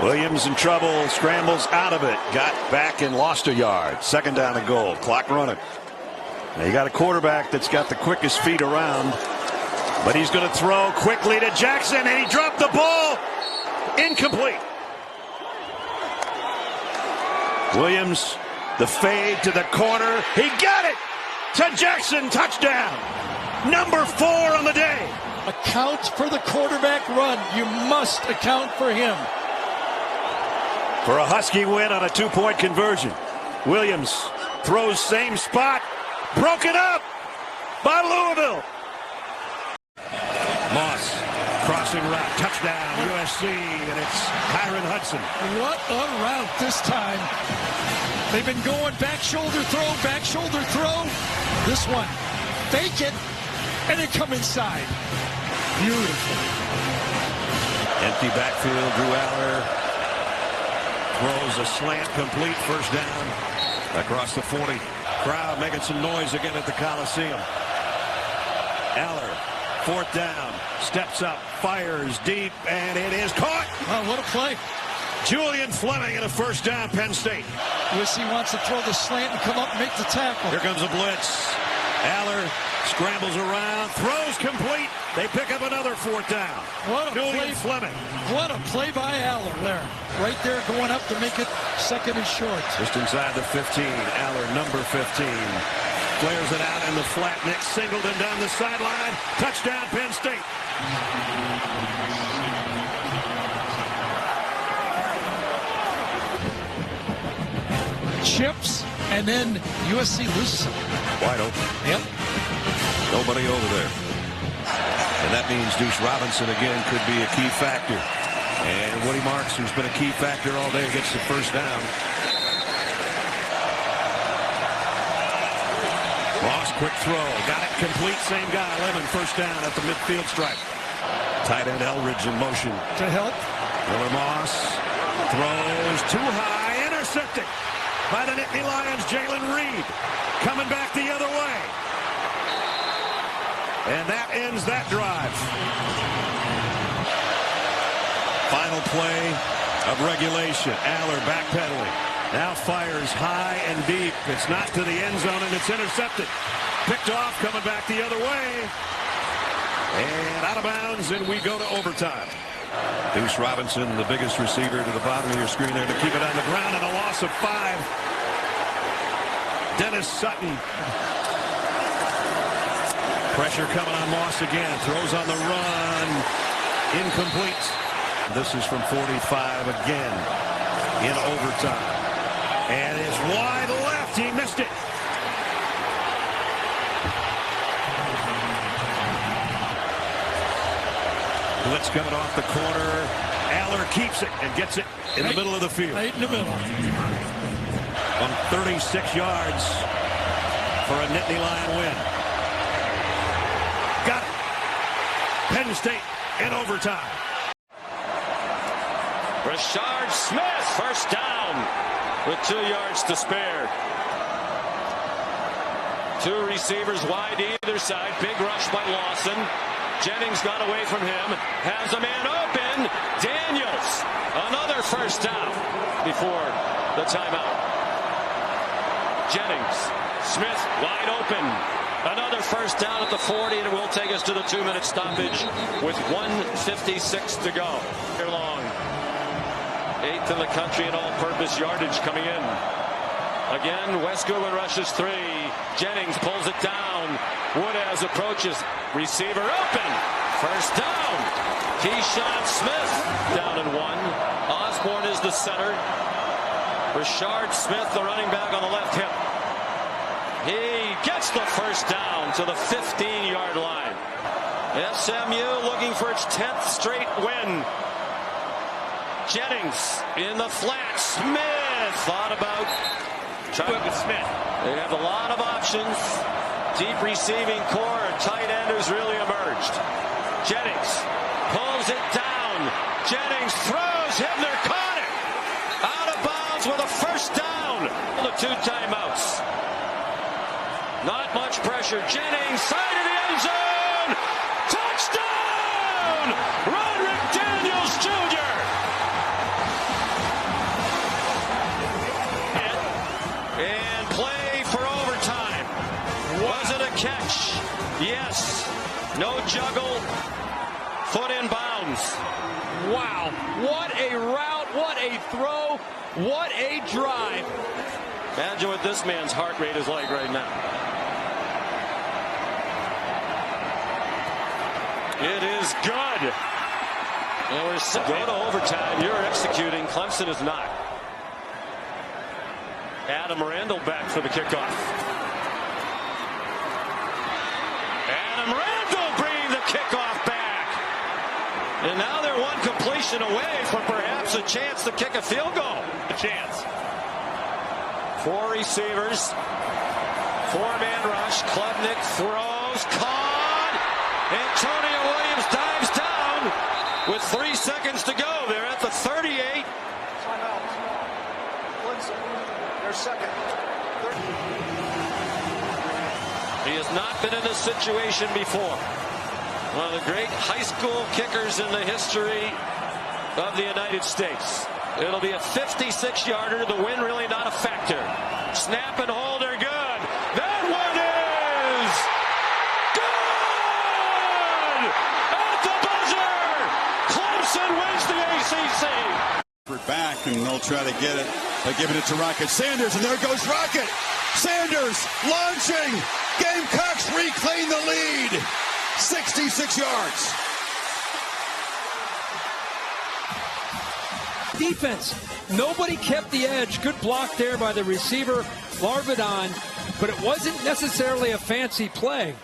Williams in trouble, scrambles out of it, got back and lost a yard. 2nd down and goal, clock running. Now you got a quarterback that's got the quickest feet around, but he's going to throw quickly to Jackson, and he dropped the ball. Incomplete. Williams, the fade to the corner. He got it to Jackson. Touchdown. Number 4 on the day. Account for the quarterback run. You must account for him. For a Husky win on a 2-point conversion. Williams throws same spot. Broken up by Louisville. Moss, crossing route, touchdown, USC, and it's Kyron Hudson. What a route this time. They've been going back shoulder throw. This one, fake it, and then come inside. Beautiful. Empty backfield, Drew Aller throws a slant complete, first down across the 40. Crowd making some noise again at the Coliseum. Aller, fourth down, steps up, fires deep, and it is caught. Oh, what a play. Julian Fleming in a first down, Penn State. USC wants to throw the slant and come up and make the tackle. Here comes a blitz. Aller scrambles around, throws complete. They pick up another fourth down. What a Julian play. Fleming. What a play by Aller there. Right there going up to make it second and short. Just inside the 15, Aller, number 15. Flares it out in the flat. Nick Singleton down the sideline. Touchdown, Penn State. Chips, and then USC loses. Wide open. Yep. Nobody over there. And that means Deuce Robinson again could be a key factor. And Woody Marks, who's been a key factor all day, gets the first down. Ross, quick throw. Got it complete. Same guy. Lemon, first down at the midfield stripe. Tight end Eldridge in motion. To help. Miller Moss throws too high. Intercepted by the Nittany Lions, Jalen Reed. Coming back the other way. And that ends that drive. Final play of regulation. Aller backpedaling. Now fires high and deep. It's not to the end zone, and it's intercepted. Picked off, coming back the other way. And out of bounds, and we go to overtime. Deuce Robinson, the biggest receiver, to the bottom of your screen there to keep it on the ground, and a loss of 5. Dennis Sutton. Pressure coming on Moss again. Throws on the run. Incomplete. This is from 45 again in overtime. And it's wide left. He missed it. Blitz coming off the corner. Aller keeps it and gets it in the middle of the field. Right in the middle. On 36 yards for a Nittany Lion win. Got it. Penn State in overtime. Rashard Smith, first down with 2 yards to spare. 2 receivers wide either side. Big rush by Lawson. Jennings got away from him. Has a man open. Daniels. Another first down before the timeout. Jennings. Smith wide open. Another first down at the 40, and it will take us to the 2-minute stoppage with 1:56 to go. Here long. 8th in the country in all-purpose yardage coming in. Again, West Goodwin rushes 3. Jennings pulls it down. Woodaz approaches. Receiver open. First down. Keyshawn Smith down and 1. Osborne is the center. Rashard Smith, the running back, on the left hip. He gets the first down to the 15-yard line. SMU looking for its 10th straight win. Jennings in the flat. Smith thought about trying with Smith. They have a lot of options. Deep receiving core. A tight end who's really emerged. Jennings pulls it down. Jennings throws. Hibner caught it. Out of bounds with a first down. The 2 timeouts. Not much pressure. Jennings, side of the end zone. Touchdown! Roderick Daniels Jr. And play for overtime. Was it a catch? Yes. No juggle. Foot in bounds. Wow. What a route. What a throw. What a drive. Imagine what this man's heart rate is like right now. It is good. And we're go to overtime. You're executing. Clemson is not. Adam Randall back for the kickoff. Adam Randall bringing the kickoff back. And now they're one completion away from perhaps a chance to kick a field goal. A chance. 4 receivers. 4-man rush. Klubnik throws. Caught. Antonio Williams dives down with 3 seconds to go. They're at the 38. Timeout. Clemson. Their second. He has not been in this situation before. One of the great high school kickers in the history of the United States. It'll be a 56-yarder. The wind really not a factor. Snap and hold are good. That one is good! At the buzzer! Clemson wins the ACC. Back, and they'll try to get it by giving it to Rocket Sanders, and there goes Rocket. Sanders launching. Gamecocks reclaim the lead. 66 yards. Defense. Nobody kept the edge. Good block there by the receiver, Larvidon, but it wasn't necessarily a fancy play.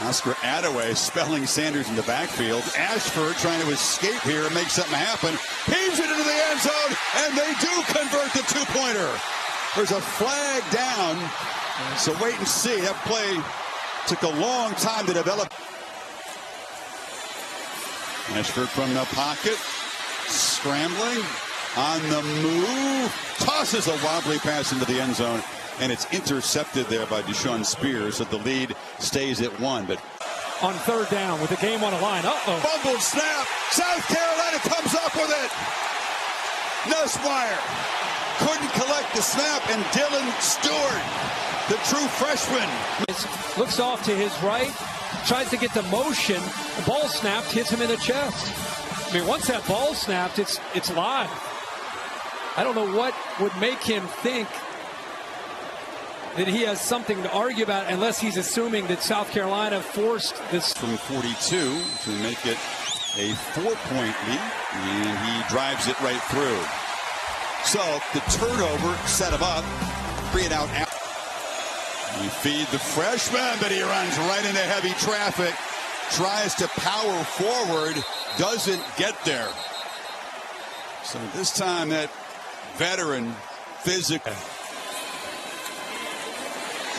Oscar Attaway spelling Sanders in the backfield. Ashford trying to escape here and make something happen. Heaves it into the end zone, and they do convert the two-pointer. There's a flag down, so wait and see. That play took a long time to develop. Ashford from the pocket, scrambling, on the move, tosses a wobbly pass into the end zone, and it's intercepted there by Deshaun Spears, so the lead stays at 1. But on 3rd down with the game on the line. Fumbled snap. South Carolina comes up with it. Nussmeier couldn't collect the snap, and Dylan Stewart, the true freshman, looks off to his right, tries to get the motion. The ball snapped, hits him in the chest. I mean, once that ball snapped, it's live. I don't know what would make him think that he has something to argue about, unless he's assuming that South Carolina forced this. From 42 to make it a 4-point lead, and he drives it right through. So the turnover set him up, 3-and-out. You feed the freshman, but he runs right into heavy traffic. Tries to power forward, doesn't get there. So this time that veteran physical.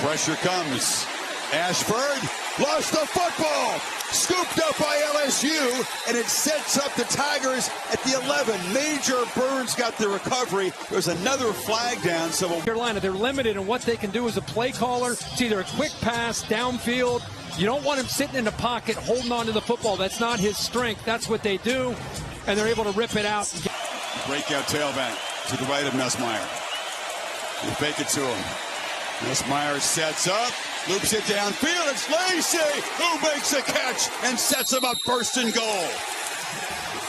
Pressure comes. Ashford lost the football. Scooped up by LSU, and it sets up the Tigers at the 11. Major Burns got the recovery. There's another flag down. So Carolina, they're limited in what they can do as a play caller. It's either a quick pass downfield. You don't want him sitting in the pocket holding on to the football. That's not his strength. That's what they do, and they're able to rip it out. Breakout tailback to the right of Nussmeier. They fake it to him. Nussmeier sets up, loops it downfield. It's Lacey who makes a catch and sets him up first and goal.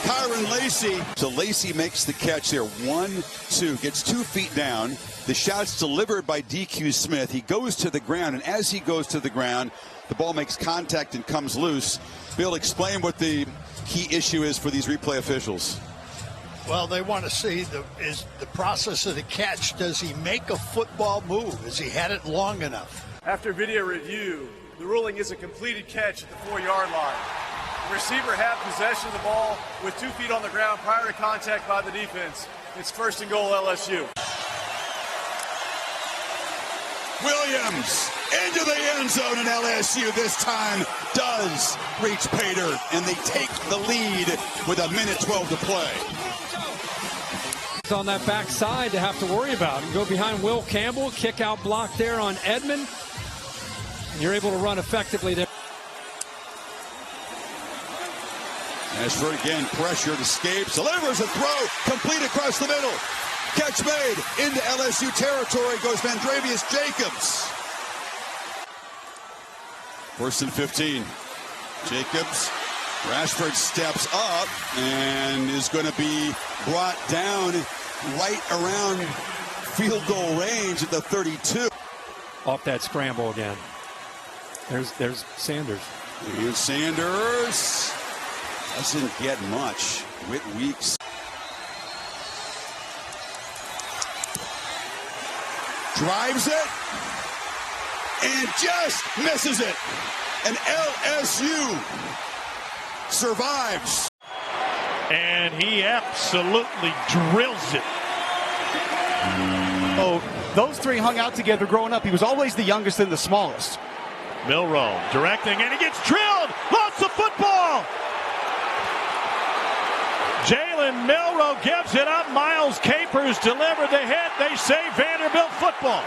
Kyron Lacey. So Lacey makes the catch there. 1-2, gets 2 feet down. The shot's delivered by DQ Smith. He goes to the ground, and as he goes to the ground, the ball makes contact and comes loose. Bill, explain what the key issue is for these replay officials. Well, they want to see the process of the catch. Does he make a football move? Has he had it long enough? After video review, the ruling is a completed catch at the 4-yard line. The receiver had possession of the ball with 2 feet on the ground prior to contact by the defense. It's first and goal LSU. Williams into the end zone, and LSU this time does reach pay dirt, and they take the lead with 1:12 to play. On that backside to have to worry about. You go behind Will Campbell, kick out block there on Edmond, and you're able to run effectively there. Ashford again, pressured, escapes, delivers a throw, complete across the middle. Catch made into LSU territory goes Vandravius Jacobs. 1st and 15. Jacobs, Rashford steps up and is going to be brought down right around field goal range at the 32. Off that scramble again. There's Sanders. And Sanders doesn't get much. Whit Weeks. drives it, and just misses it. And LSU survives. And he absolutely drills it. Oh, those three hung out together growing up. He was always the youngest and the smallest. Milroe directing, and he gets drilled. Lost the football. Jalen Milroe gives it up. Miles Capers delivered the hit. They say Vanderbilt football.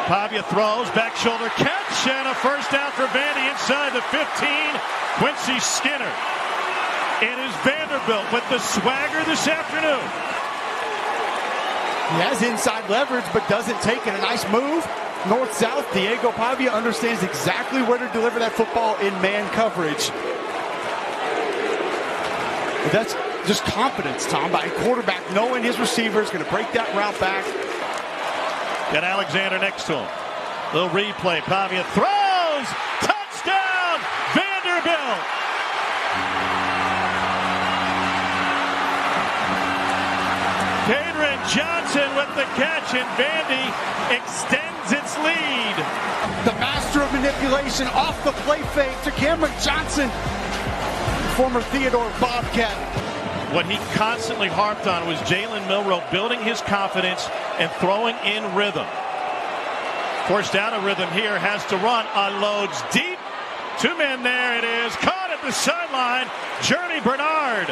Pavia throws, back shoulder catch, and a first down for Vandy inside the 15. Quincy Skinner. It is Vanderbilt with the swagger this afternoon. He has inside leverage, but doesn't take it. A nice move. North-south, Diego Pavia understands exactly where to deliver that football in man coverage. But that's just confidence, Tom, by a quarterback knowing his receiver is going to break that route back. Got Alexander next to him. Little replay. Pavia throws. Touchdown, Vanderbilt. Kadron Johnson with the catch, and Vandy extends its lead. The master of manipulation off the play fake to Cameron Johnson, former Theodore Bobcat. What he constantly harped on was Jalen Milroe building his confidence and throwing in rhythm. Forced out of rhythm here, has to run, unloads deep. Two men there it is. Caught at the sideline, Journey Bernard.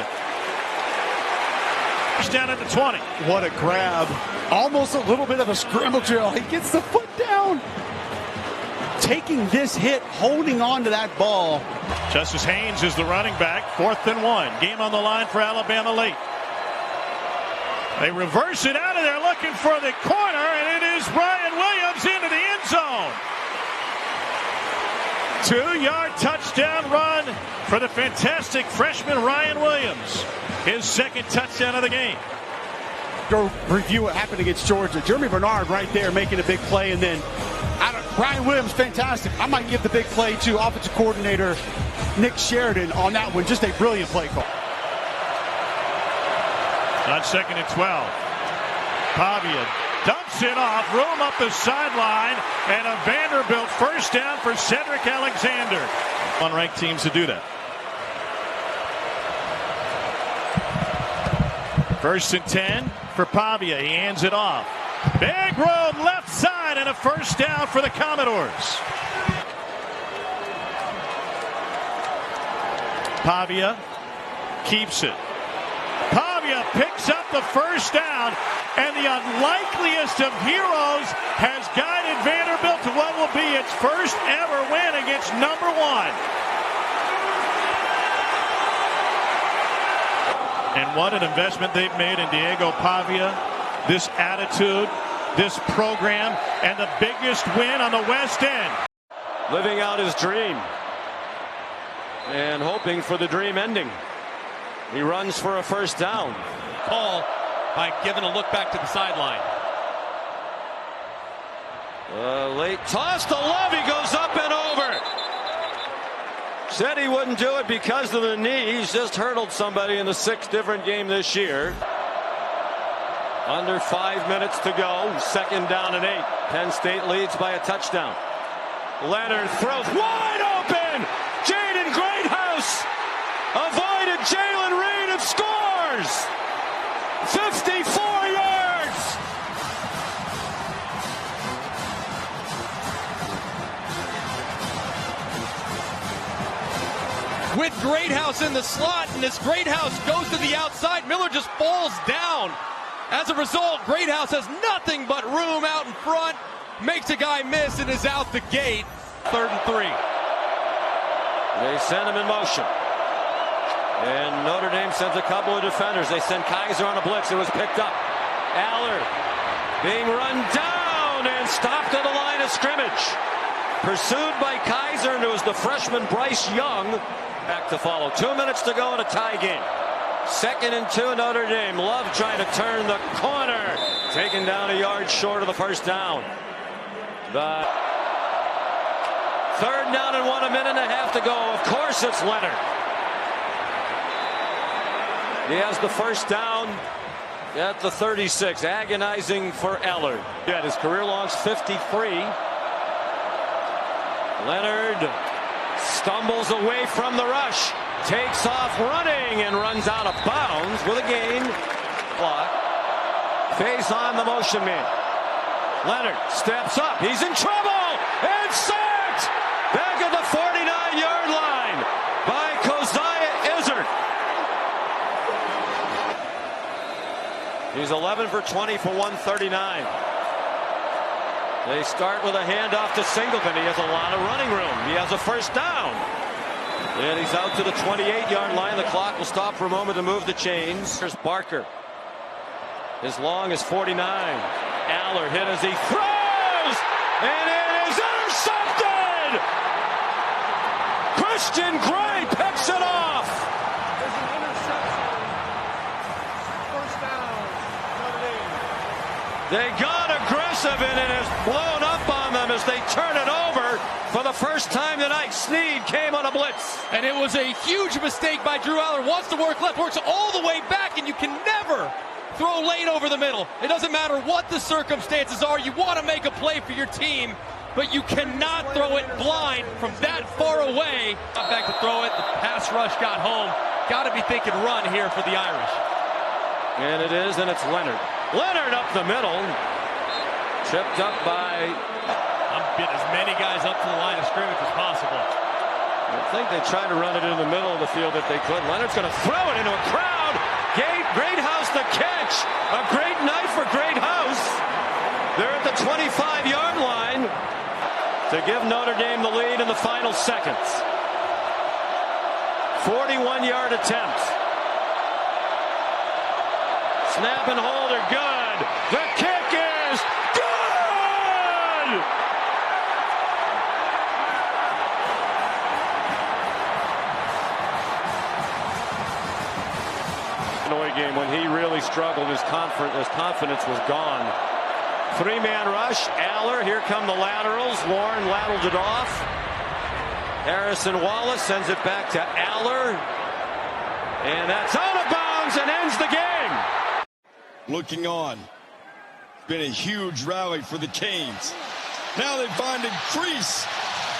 Down at the 20. What a grab. Almost a little bit of a scramble drill. He gets the foot down. Taking this hit, holding on to that ball. Justice Haynes is the running back. 4th and 1. Game on the line for Alabama late. They reverse it out of there looking for the corner, and it is Ryan Williams into the end zone. 2-yard touchdown run for the fantastic freshman Ryan Williams. His second touchdown of the game. Go review what happened against Georgia. Jeremy Bernard right there making a big play, and then Ryan Williams, fantastic. I might give the big play to offensive coordinator Nick Sheridan on that one. Just a brilliant play call. On 2nd and 12. Pavia dumps it off, room up the sideline, and a Vanderbilt first down for Cedric Alexander. Unranked teams to do that. 1st and 10 for Pavia. He hands it off. Big road left side, and a first down for the Commodores. Pavia keeps it. Pavia picks up the first down, and the unlikeliest of heroes has guided Vanderbilt to what will be its first ever win against number 1. And what an investment they've made in Diego Pavia. This attitude, this program, and the biggest win on the West End. Living out his dream and hoping for the dream ending. He runs for a first down. Call by giving a look back to the sideline. Late toss to Love. He goes up and over. Said he wouldn't do it because of the knee. He's just hurdled somebody in the 6th different game this year. Under 5 minutes to go. 2nd down and 8. Penn State leads by a touchdown. Leonard throws wide open. Jaden Greathouse avoided Jalen Reed and scores. 54 yards. With Greathouse in the slot, and as Greathouse goes to the outside, Miller just falls down. As a result, Greathouse has nothing but room out in front, makes a guy miss, and is out the gate. 3rd and 3. They send him in motion. And Notre Dame sends a couple of defenders. They send Kaiser on a blitz. It was picked up. Aller being run down and stopped at the line of scrimmage. Pursued by Kaiser, and it was the freshman Bryce Young. Back to follow. 2 minutes to go in a tie game. 2nd and 2, Notre Dame. Love trying to turn the corner. Taken down a yard short of the first down. The 3rd down and 1, a minute and a half to go. Of course it's Leonard. He has the first down at the 36, agonizing for Eller. Yeah, his career longs 53. Leonard stumbles away from the rush, takes off running and runs out of bounds with a gain. Block. Face on the motion man. Leonard steps up. He's in trouble and sacked back at the 49-yard line by Keziah Izzard. He's 11 for 20 for 139. They start with a handoff to Singleton. He has a lot of running room. He has a first down. And he's out to the 28-yard line. The clock will stop for a moment to move the chains. Here's Barker. His long is 49. Aller hit as he throws. And it is intercepted. Christian Gray picks it off. There's an interception. First down. They got aggressive and it has blown up on them as they turn it over for the first time tonight. Snead came on a blitz. And it was a huge mistake by Drew Aller. Wants to work left, works all the way back, and you can never throw late over the middle. It doesn't matter what the circumstances are. You want to make a play for your team, but you cannot throw it blind from that far away. Got back to throw it. The pass rush got home. Got to be thinking run here for the Irish. And it is, and it's Leonard. Leonard up the middle. Tripped up by... I'm getting as many guys up to the line of scrimmage as possible. I think they tried to run it in the middle of the field if they could. Leonard's going to throw it into a crowd. Greathouse the catch. A great night for Greathouse. They're at the 25-yard line to give Notre Dame the lead in the final seconds. 41-yard attempt. Snap and hold are good. The kick is good! Illinois game when he really struggled, his confidence was gone. Three-man rush. Aller, here come the laterals. Warren ladled it off. Harrison Wallace sends it back to Aller. And that's out of bounds and ends the game. Looking on. Been a huge rally for the Canes. Now they find a crease,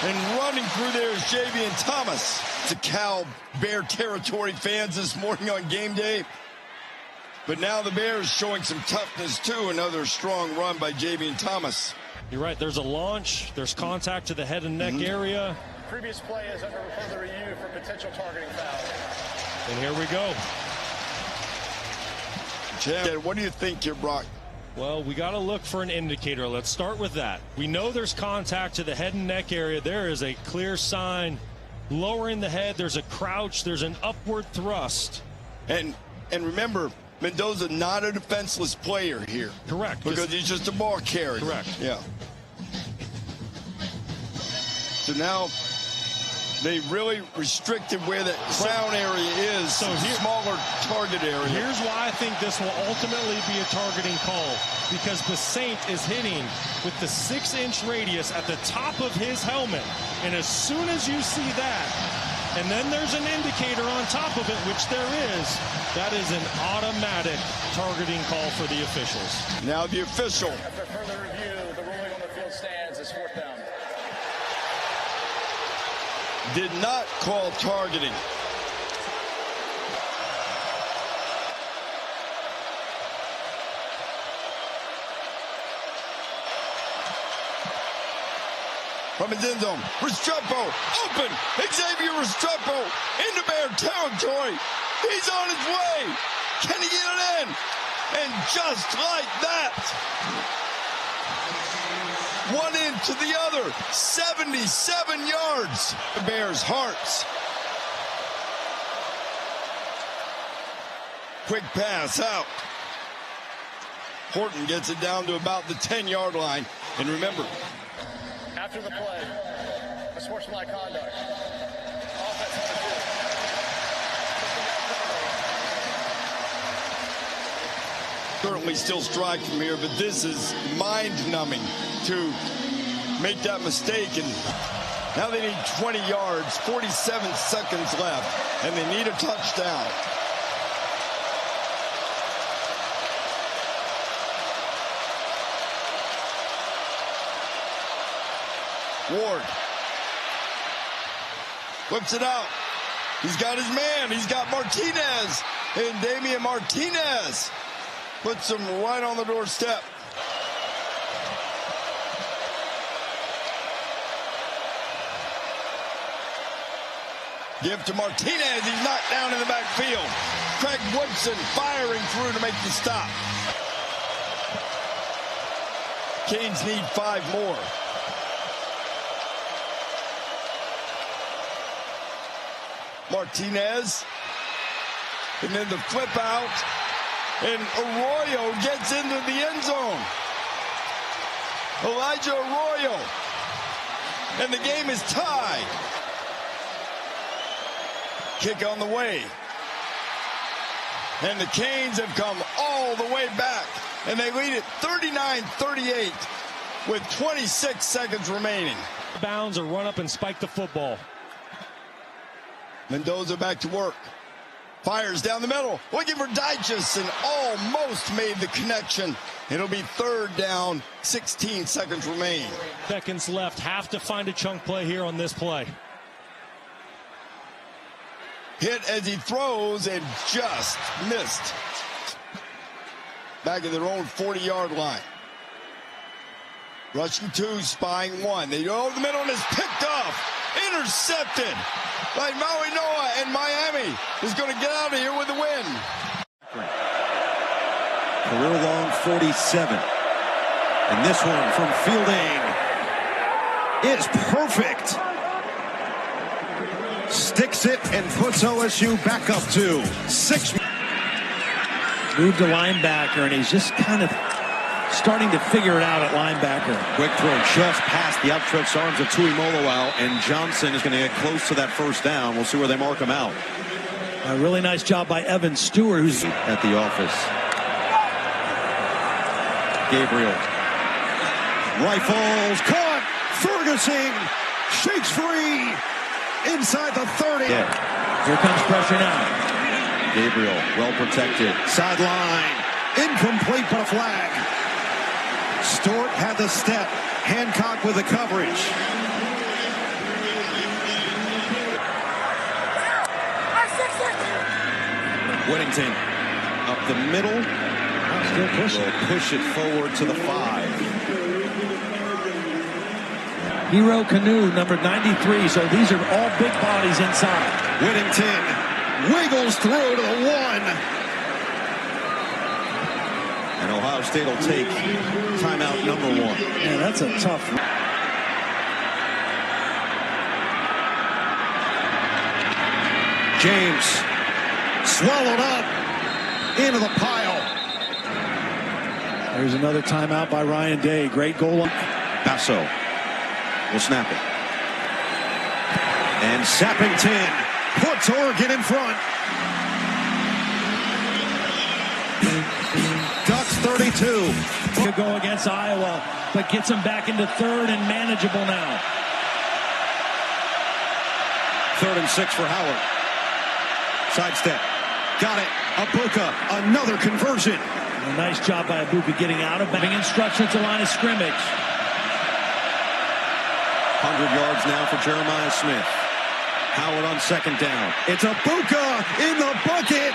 and running through there is Javian Thomas. To Cal Bear territory fans this morning on game day. But now the Bears showing some toughness too. Another strong run by Javian Thomas. You're right. There's a launch. There's contact to the head and neck area. Previous play is under further review for potential targeting foul. And here we go. Chad, what do you think here, Brock? Well, we got to look for an indicator. Let's start with that. We know there's contact to the head and neck area. There is a clear sign. Lowering the head, there's a crouch, there's an upward thrust. And remember, Mendoza not a defenseless player here. Correct. Because he's just a ball carrier. Correct. Yeah. So now they really restricted where the crown area is, so smaller target area. Here's why I think this will ultimately be a targeting call. Because Basaint is hitting with the 6-inch radius at the top of his helmet. And as soon as you see that, and then there's an indicator on top of it, which there is, that is an automatic targeting call for the officials. Now the official. After further review, the ruling on the field stands as fourth down. Did not call targeting. From his end zone, Restrepo open. Xavier Restrepo into Bear territory. He's on his way. Can he get it in? And just like that, one into the other, 77 yards. The Bears' hearts. Quick pass out. Horton gets it down to about the 10-yard line. And remember, after the play, a sportsmanlike conduct. Certainly still strike from here, but this is mind-numbing to make that mistake. And now they need 20 yards, 47 seconds left, and they need a touchdown. Ward whips it out. He's got his man. He's got Martinez. And Damian Martinez puts him right on the doorstep. Give to Martinez. He's knocked down in the backfield. Craig Woodson firing through to make the stop. Canes need 5 more. Martinez. And then the flip out. And Arroyo gets into the end zone. Elijah Arroyo. And the game is tied. Kick on the way. And the Canes have come all the way back. And they lead it 39-38 with 26 seconds remaining. Bounds or run up and spike the football. Mendoza back to work. Fires down the middle. Looking for Dyches and almost made the connection. It'll be 3rd down. 16 seconds remain. Seconds left. Have to find a chunk play here on this play. Hit as he throws and just missed. Back at their own 40-yard line. Rushing 2, spying 1. They go over the middle and it's picked off. Intercepted by Maui Noah, and Miami is going to get out of here with the win. Career long 47. And this one from Fielding is perfect. Sticks it and puts OSU back up to 6. Moved to linebacker, and he's just kind of starting to figure it out at linebacker. Quick throw just past the outstretched arms of Tui Molowau, and Johnson is going to get close to that 1st down. We'll see where they mark him out. A really nice job by Evan Stewart, who's at the office. Gabriel. Rifles, caught. Ferguson shakes free inside the 30. Yeah. Here comes pressure now. Gabriel, well protected. Sideline. Incomplete, but a flag. Stewart had the step. Hancock with the coverage. Whittington up the middle. Still pushing. Will push it forward to the 5. Hero Canoe, number 93. So these are all big bodies inside. Whittington wiggles through to the 1. And Ohio State will take timeout number 1. Yeah, that's a tough. James swallowed up into the pile. There's another timeout by Ryan Day. Great goal line. Basso will snap it. And Sappington puts Oregon in front. Ducks 32. Could go against Iowa, but gets them back into 3rd and manageable now. 3rd and 6 for Howard. Sidestep. Got it. Abuka, another conversion. A nice job by Abuka getting out of having instructions to line of scrimmage. 100 yards now for Jeremiah Smith. Howard on 2nd down. It's Abuka in the bucket.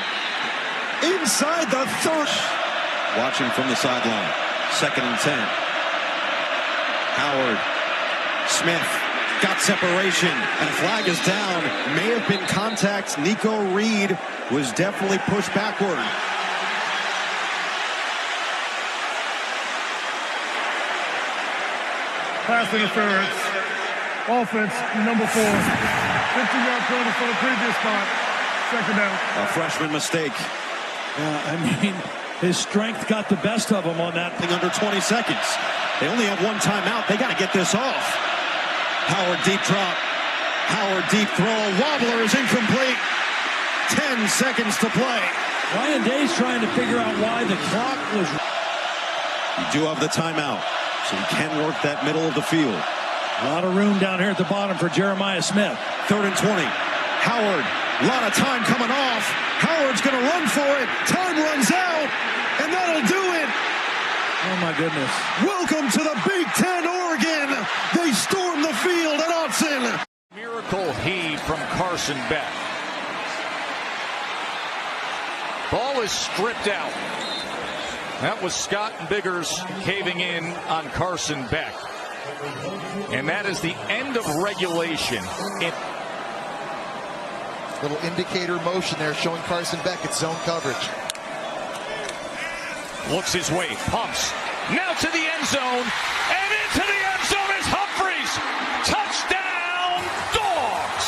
Inside the 3rd. Watching from the sideline. 2nd and 10. Howard. Smith got separation. And flag is down. May have been contact. Nico Reed was definitely pushed backward. Pass interference. Offense, number 4. 15-yard penalty for the previous spot. 2nd down. A freshman mistake. I mean, his strength got the best of him on that. Under 20 seconds. They only have 1 timeout. They got to get this off. Howard deep drop. Howard deep throw. Wobbler is incomplete. 10 seconds to play. Ryan Day's trying to figure out why the clock was. You do have the timeout, so you can work that middle of the field. A lot of room down here at the bottom for Jeremiah Smith. 3rd and 20. Howard, a lot of time coming off. Howard's going to run for it. Time runs out, and that'll do it. Oh, my goodness. Welcome to the Big Ten, Oregon. They storm the field. Johnson. Miracle heave from Carson Beck. Ball is stripped out. That was Scott Biggers caving in on Carson Beck. And that is the end of regulation. Little indicator motion there showing Carson Beck it's zone coverage. Looks his way, pumps. Now to the end zone. And into the end zone is Humphreys. Touchdown, Dogs.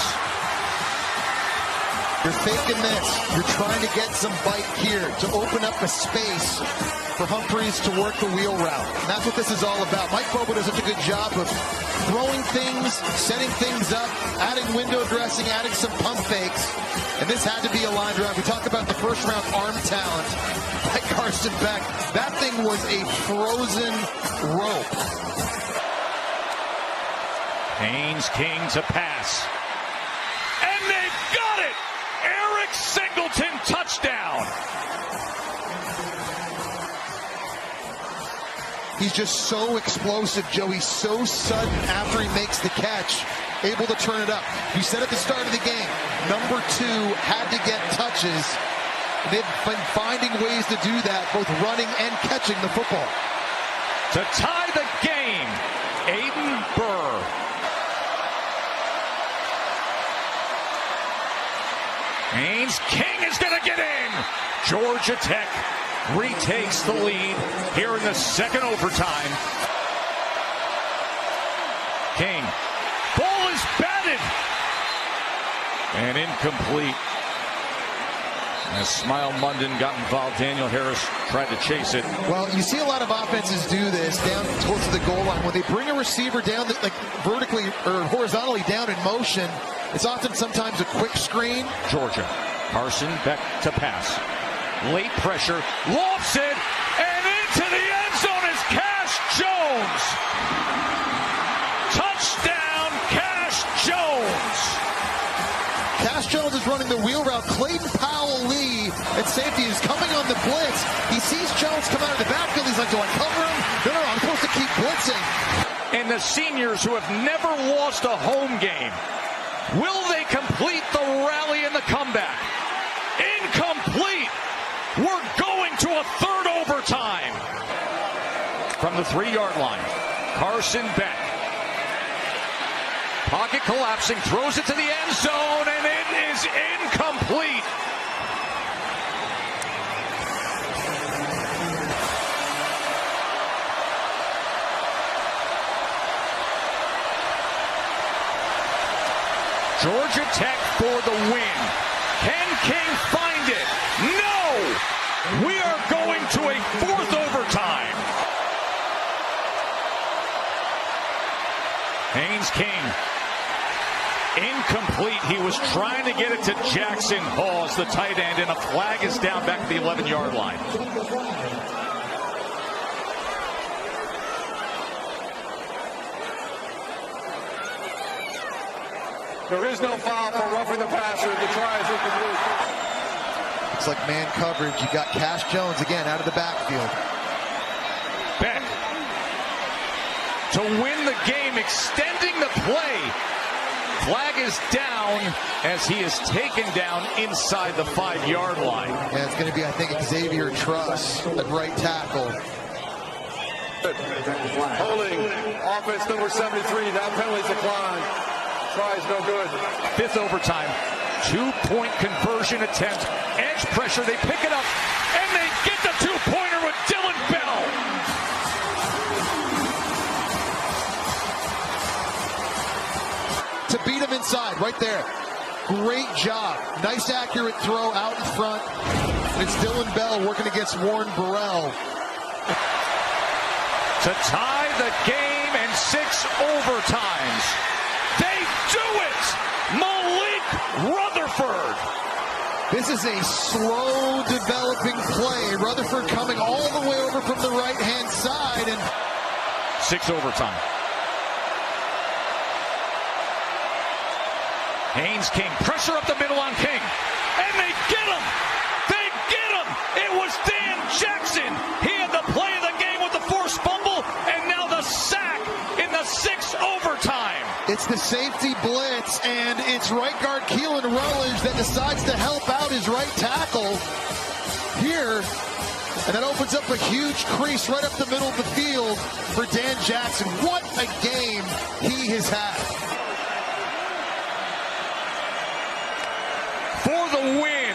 You're faking this. You're trying to get some bite here to open up a space for Humphreys to work the wheel route. And that's what this is all about. Mike Bobo does such a good job of throwing things, setting things up, adding window dressing, adding some pump fakes. And this had to be a line drive. We talk about the first round arm talent by Carson Beck. That thing was a frozen rope. Haynes King to pass. And they've got it! Eric Singleton touchdown. He's just so explosive, Joe. He's so sudden after he makes the catch, able to turn it up. You said at the start of the game, number 2 had to get touches. They've been finding ways to do that, both running and catching the football. To tie the game, Aiden Burr. Haynes King is going to get in. Georgia Tech retakes the lead here in the second overtime. King. Ball is batted. And incomplete. As Smile Munden got involved, Daniel Harris tried to chase it. Well, you see a lot of offenses do this down close to the goal line. When they bring a receiver down, like vertically or horizontally down in motion, it's often sometimes a quick screen. Georgia. Carson Beck to pass. Late pressure. Lofts it. And into the end zone is Cash Jones. Touchdown, Cash Jones. Cash Jones is running the wheel route. Clayton Powell-Lee at safety is coming on the blitz. He sees Jones come out of the backfield. He's like, do I cover him? No, I'm supposed to keep blitzing. And the seniors who have never lost a home game, will they complete the rally and the comeback? Incomplete. We're going to a third overtime. From the 3-yard line, Carson Beck. Pocket collapsing, throws it to the end zone, and it is incomplete. Georgia Tech for the win. Can King find it? No! We are going to a fourth overtime. Haynes King. Incomplete. He was trying to get it to Jackson Hawes, the tight end, and a flag is down back at the 11-yard line. There is no foul for roughing the passer. The try is incomplete. It's like man coverage. You got Cash Jones again out of the backfield. Beck to win the game, extending the play. Flag is down as he is taken down inside the 5-yard line. Yeah, it's going to be, I think, Xavier Truss at right tackle. Holding offense number 73. Now penalties decline. Try is no good. Fifth overtime. 2-point conversion attempt. Edge pressure. They pick it up and they get the 2-pointer with Dylan Bell. To beat him inside, right there. Great job. Nice accurate throw out in front. And it's Dylan Bell working against Warren Burrell. To tie the game and 6 overtimes. They do it! Malik Rutherford. This is a slow developing play. Rutherford coming all the way over from the right-hand side. And 6 overtime. Haynes King, pressure up the middle on King. And they get him! They get him! It was Dan Jackson! He had the play of the game with the forced fumble, and now the sack in the 6th overtime. It's the safety blitz, and it's right guard Keelan Rutledge that decides to help out his right tackle here. And that opens up a huge crease right up the middle of the field for Dan Jackson. What a game he has had. For the win.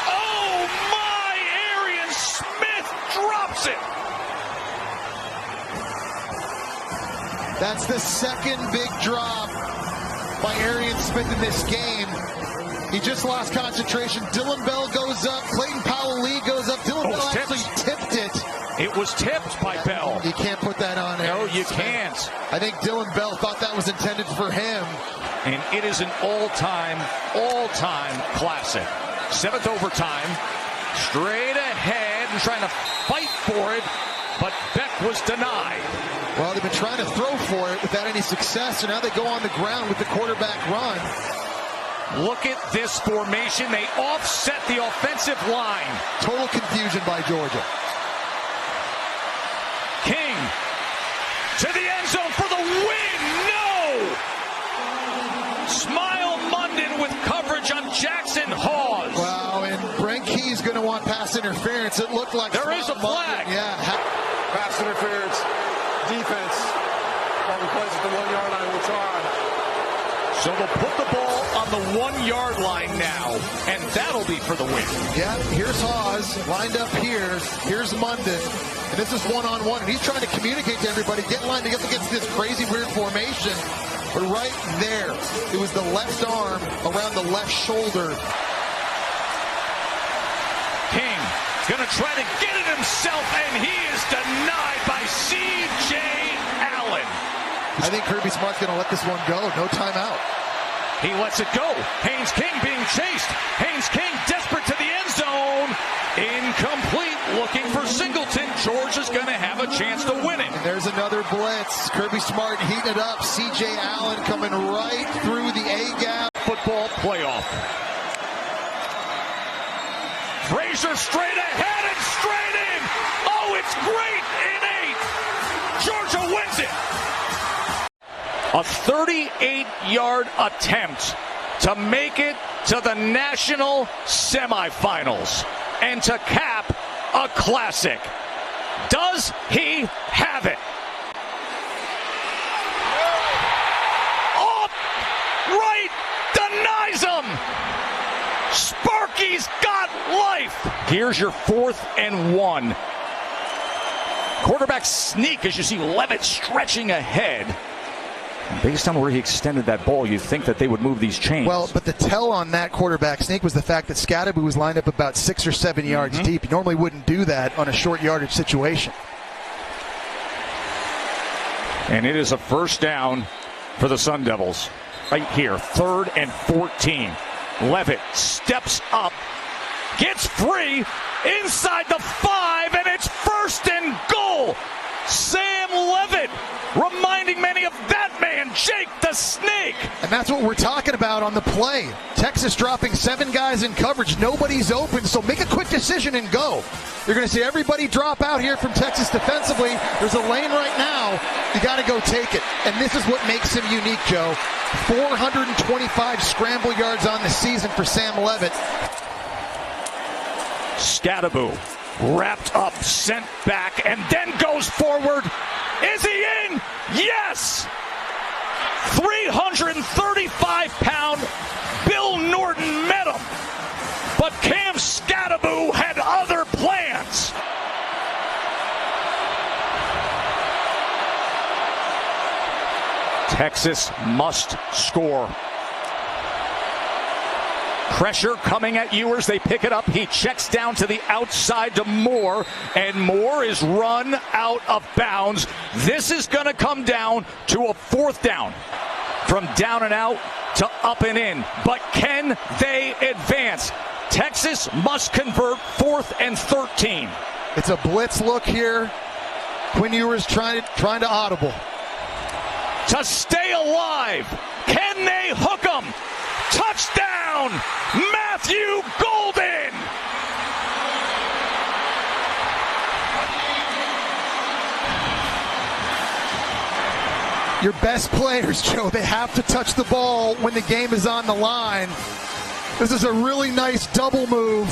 Oh my, Arian Smith drops it. That's the second big drop by Arian Smith in this game. He just lost concentration. Dylan Bell goes up. Clayton Powell-Lee goes up. Dylan Bell actually tipped it. It was tipped by Bell. You can't put that on Arian No, you Smith. can't. I think Dylan Bell thought that was intended for him. And it is an all-time classic. 7th overtime. Straight ahead and trying to fight for it, but Beck was denied. Well, they've been trying to throw for it without any success, so now they go on the ground with the quarterback run. Look at this formation. They offset the offensive line. Total confusion by Georgia. King to the end zone for the win. No! Smile Munden with coverage on Jackson Hawes. Wow, and Brent Key's going to want pass interference. It looked like there is a flag. Yeah. Pass interference. Defense. Probably plays at the 1 yard line. We'll try. So they'll put the ball on the 1 yard line now, and that'll be for the win. Yeah, here's Hawes lined up here. Here's Munden. And this is one-on-one. And he's trying to communicate to everybody, get lined up against this crazy, weird formation. But right there, it was the left arm around the left shoulder. King going to try to get it himself, and he is denied by C.J. Allen. I think Kirby Smart's going to let this one go. No timeout. He lets it go. Haynes King being chased. Haynes King desperate to the end zone. Incomplete. Looking for Singleton. Georgia's going to have a chance to win it. And there's another blitz. Kirby Smart heating it up. C.J. Allen coming right through the A-gap. Football playoff. Frazier straight ahead and straight in. Oh, it's great in 8. Georgia wins it. A 38-yard attempt to make it to the national semifinals and to cap a classic. Does he have it? Off right, denies him. Sparky's got life. Here's your 4th and 1. Quarterback sneak as you see Levitt stretching ahead. Based on where he extended that ball, you'd think that they would move these chains. Well, but the tell on that quarterback sneak was the fact that Scadaboo was lined up about 6 or 7 yards deep. He normally wouldn't do that on a short yardage situation. And it is a first down for the Sun Devils. Right here, 3rd and 14. Levitt steps up, gets free, inside the 5, and it's 1st and goal. Sam Levitt reminding many of that man, Jake the Snake. And that's what we're talking about on the play. Texas dropping 7 guys in coverage. Nobody's open, so make a quick decision and go. You're going to see everybody drop out here from Texas defensively. There's a lane right now. You got to go take it. And this is what makes him unique, Joe. 425 scramble yards on the season for Sam Levitt. Scadaboo wrapped up, sent back, and then goes forward. Is he in? Yes! 335-pound Bill Norton met him. But Cam Scadaboo had other plans. Texas must score. Pressure coming at Ewers. They pick it up. He checks down to the outside to Moore, and Moore is run out of bounds. This is going to come down to a 4th down. From down and out to up and in. But can they advance? Texas must convert 4th and 13. It's a blitz look here. Quinn Ewers trying to audible. To stay alive. Can they hook him? Touchdown, Matthew Golden. your best players, Joe, they have to touch the ball when the game is on the line. This is a really nice double move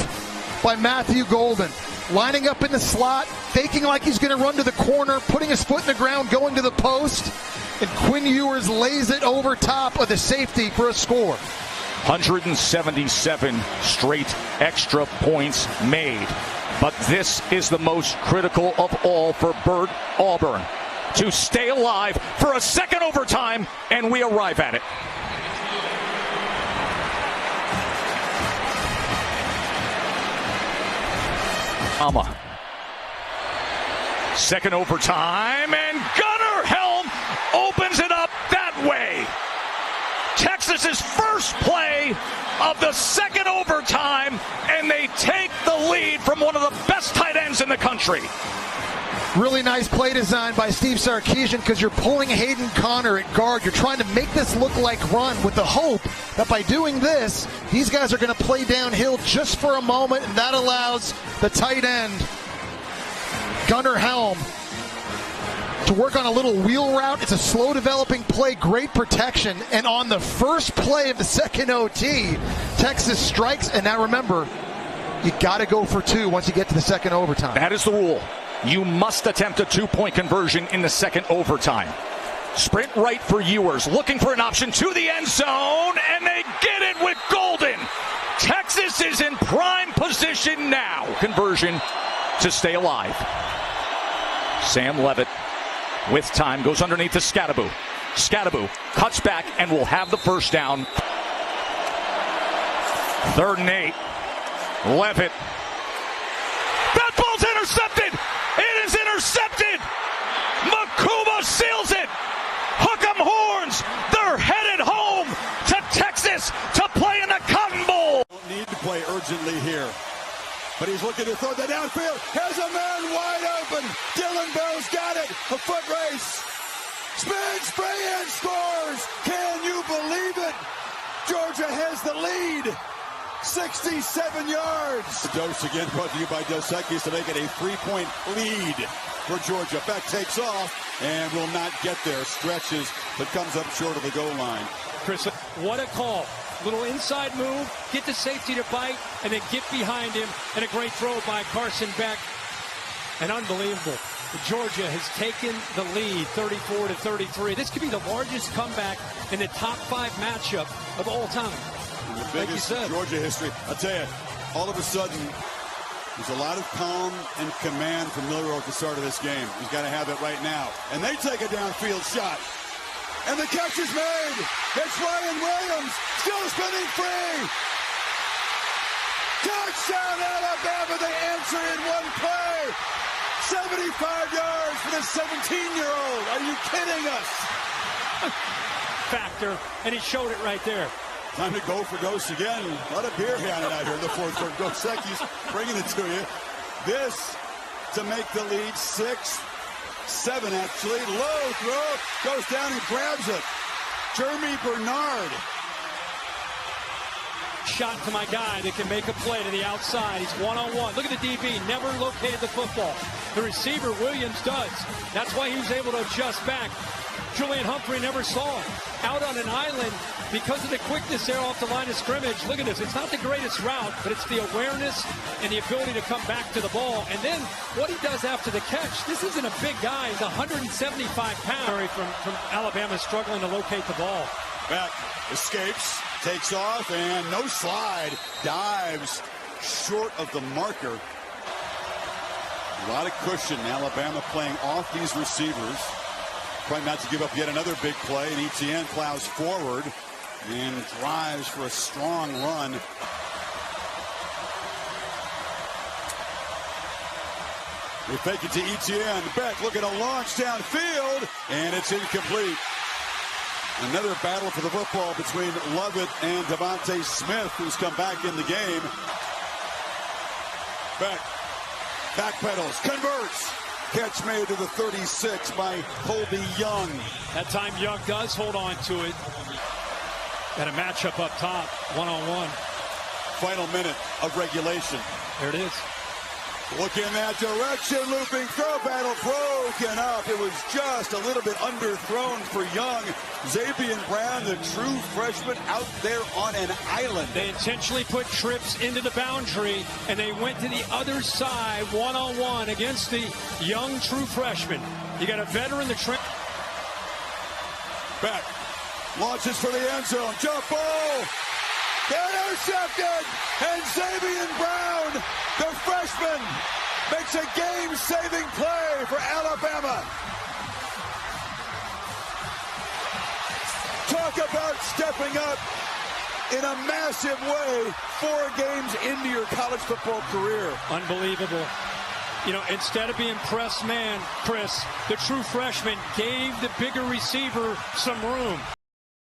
by Matthew Golden. Lining up in the slot, faking like he's going to run to the corner, putting his foot in the ground, going to the post, and Quinn Ewers lays it over top of the safety for a score. 177 straight extra points made. But this is the most critical of all for Bert Auburn, to stay alive for a second overtime, and we arrive at it. Second overtime, and Gunnar Helm opens it up that way. Texas's first play of the second overtime, and they take the lead from one of the best tight ends in the country. Really nice play design by Steve Sarkisian, because you're pulling Hayden Connor at guard. You're trying to make this look like run with the hope that by doing this, these guys are going to play downhill just for a moment, and that allows the tight end, Gunnar Helm, to work on a little wheel route. It's a slow developing play, great protection, and on the first play of the second OT, Texas strikes, and now remember, you got to go for two once you get to the second overtime. That is the rule. You must attempt a two-point conversion in the second overtime. Sprint right for Ewers, looking for an option to the end zone, and they get it with Golden. Texas is in prime position now. Conversion to stay alive. Sam Levitt with time goes underneath to Scadaboo. Scadaboo cuts back and will have the first down. 3rd and 8. Levitt. That ball's intercepted. It is intercepted. Makuma seals it. Hook 'em horns. They're headed home to Texas to play in the Cotton Bowl. Don't need to play urgently here. But he's looking to throw that downfield. Has a man wide open. Dylan Bell's got it. A foot race. Spin, spray, and scores. Can you believe it? Georgia has the lead. 67 yards. The dose again brought to you by Dos Equis to make it a 3-point lead for Georgia. Beck takes off and will not get there. Stretches, but comes up short of the goal line. Chris, what a call. Little inside move, get the safety to bite, and then get behind him. And a great throw by Carson Beck. And unbelievable. Georgia has taken the lead 34-33. This could be the largest comeback in the top 5 matchup of all time. The biggest in Georgia history. I'll tell you, all of a sudden, there's a lot of calm and command from Milroe at the start of this game. He's got to have it right now. And they take a downfield shot. And the catch is made. It's Ryan Williams, still spinning free. Touchdown, Alabama. They answer in one play. 75 yards for the 17-year-old. Are you kidding us? Factor, and he showed it right there. Time to go for Dose again. A lot of beer handed out here in the fourth quarter. Dos Equis bringing it to you. This to make the lead 6-7 actually. Low throw, goes down and grabs it. Jeremy Bernard. Shot to my guy that can make a play to the outside. He's one-on-one. Look at the DB, never located the football. The receiver, Williams, does. That's why he was able to adjust back. Julian Humphrey never saw him. Out on an island because of the quickness there off the line of scrimmage. Look at this. It's not the greatest route, but it's the awareness and the ability to come back to the ball. And then what he does after the catch, this isn't a big guy. He's 175 pounds from Alabama struggling to locate the ball. Beck escapes, takes off, and no slide. Dives short of the marker. A lot of cushion. Alabama playing off these receivers. Trying not to give up yet another big play, and Etienne plows forward and drives for a strong run. They fake it to Etienne. Beck looking to launch downfield, and it's incomplete. Another battle for the football between Lovett and Devontae Smith, who's come back in the game. Beck backpedals, converts. Catch made to the 36 by Colby Young. That time Young does hold on to it. And a matchup up top, one-on-one. Final minute of regulation. There it is. Look in that direction, looping throw, battle broken up. It was just a little bit underthrown for Young. Xavier Brown, the true freshman, out there on an island. They intentionally put trips into the boundary, and they went to the other side one-on-one against the young true freshman. You got a veteran, the trip. Back, launches for the end zone, jump ball, intercepted, and Xavier Brown, the freshman, makes a game-saving play for Alabama. Talk about stepping up in a massive way 4 games into your college football career. Unbelievable. You know, instead of being press man, Chris, the true freshman gave the bigger receiver some room.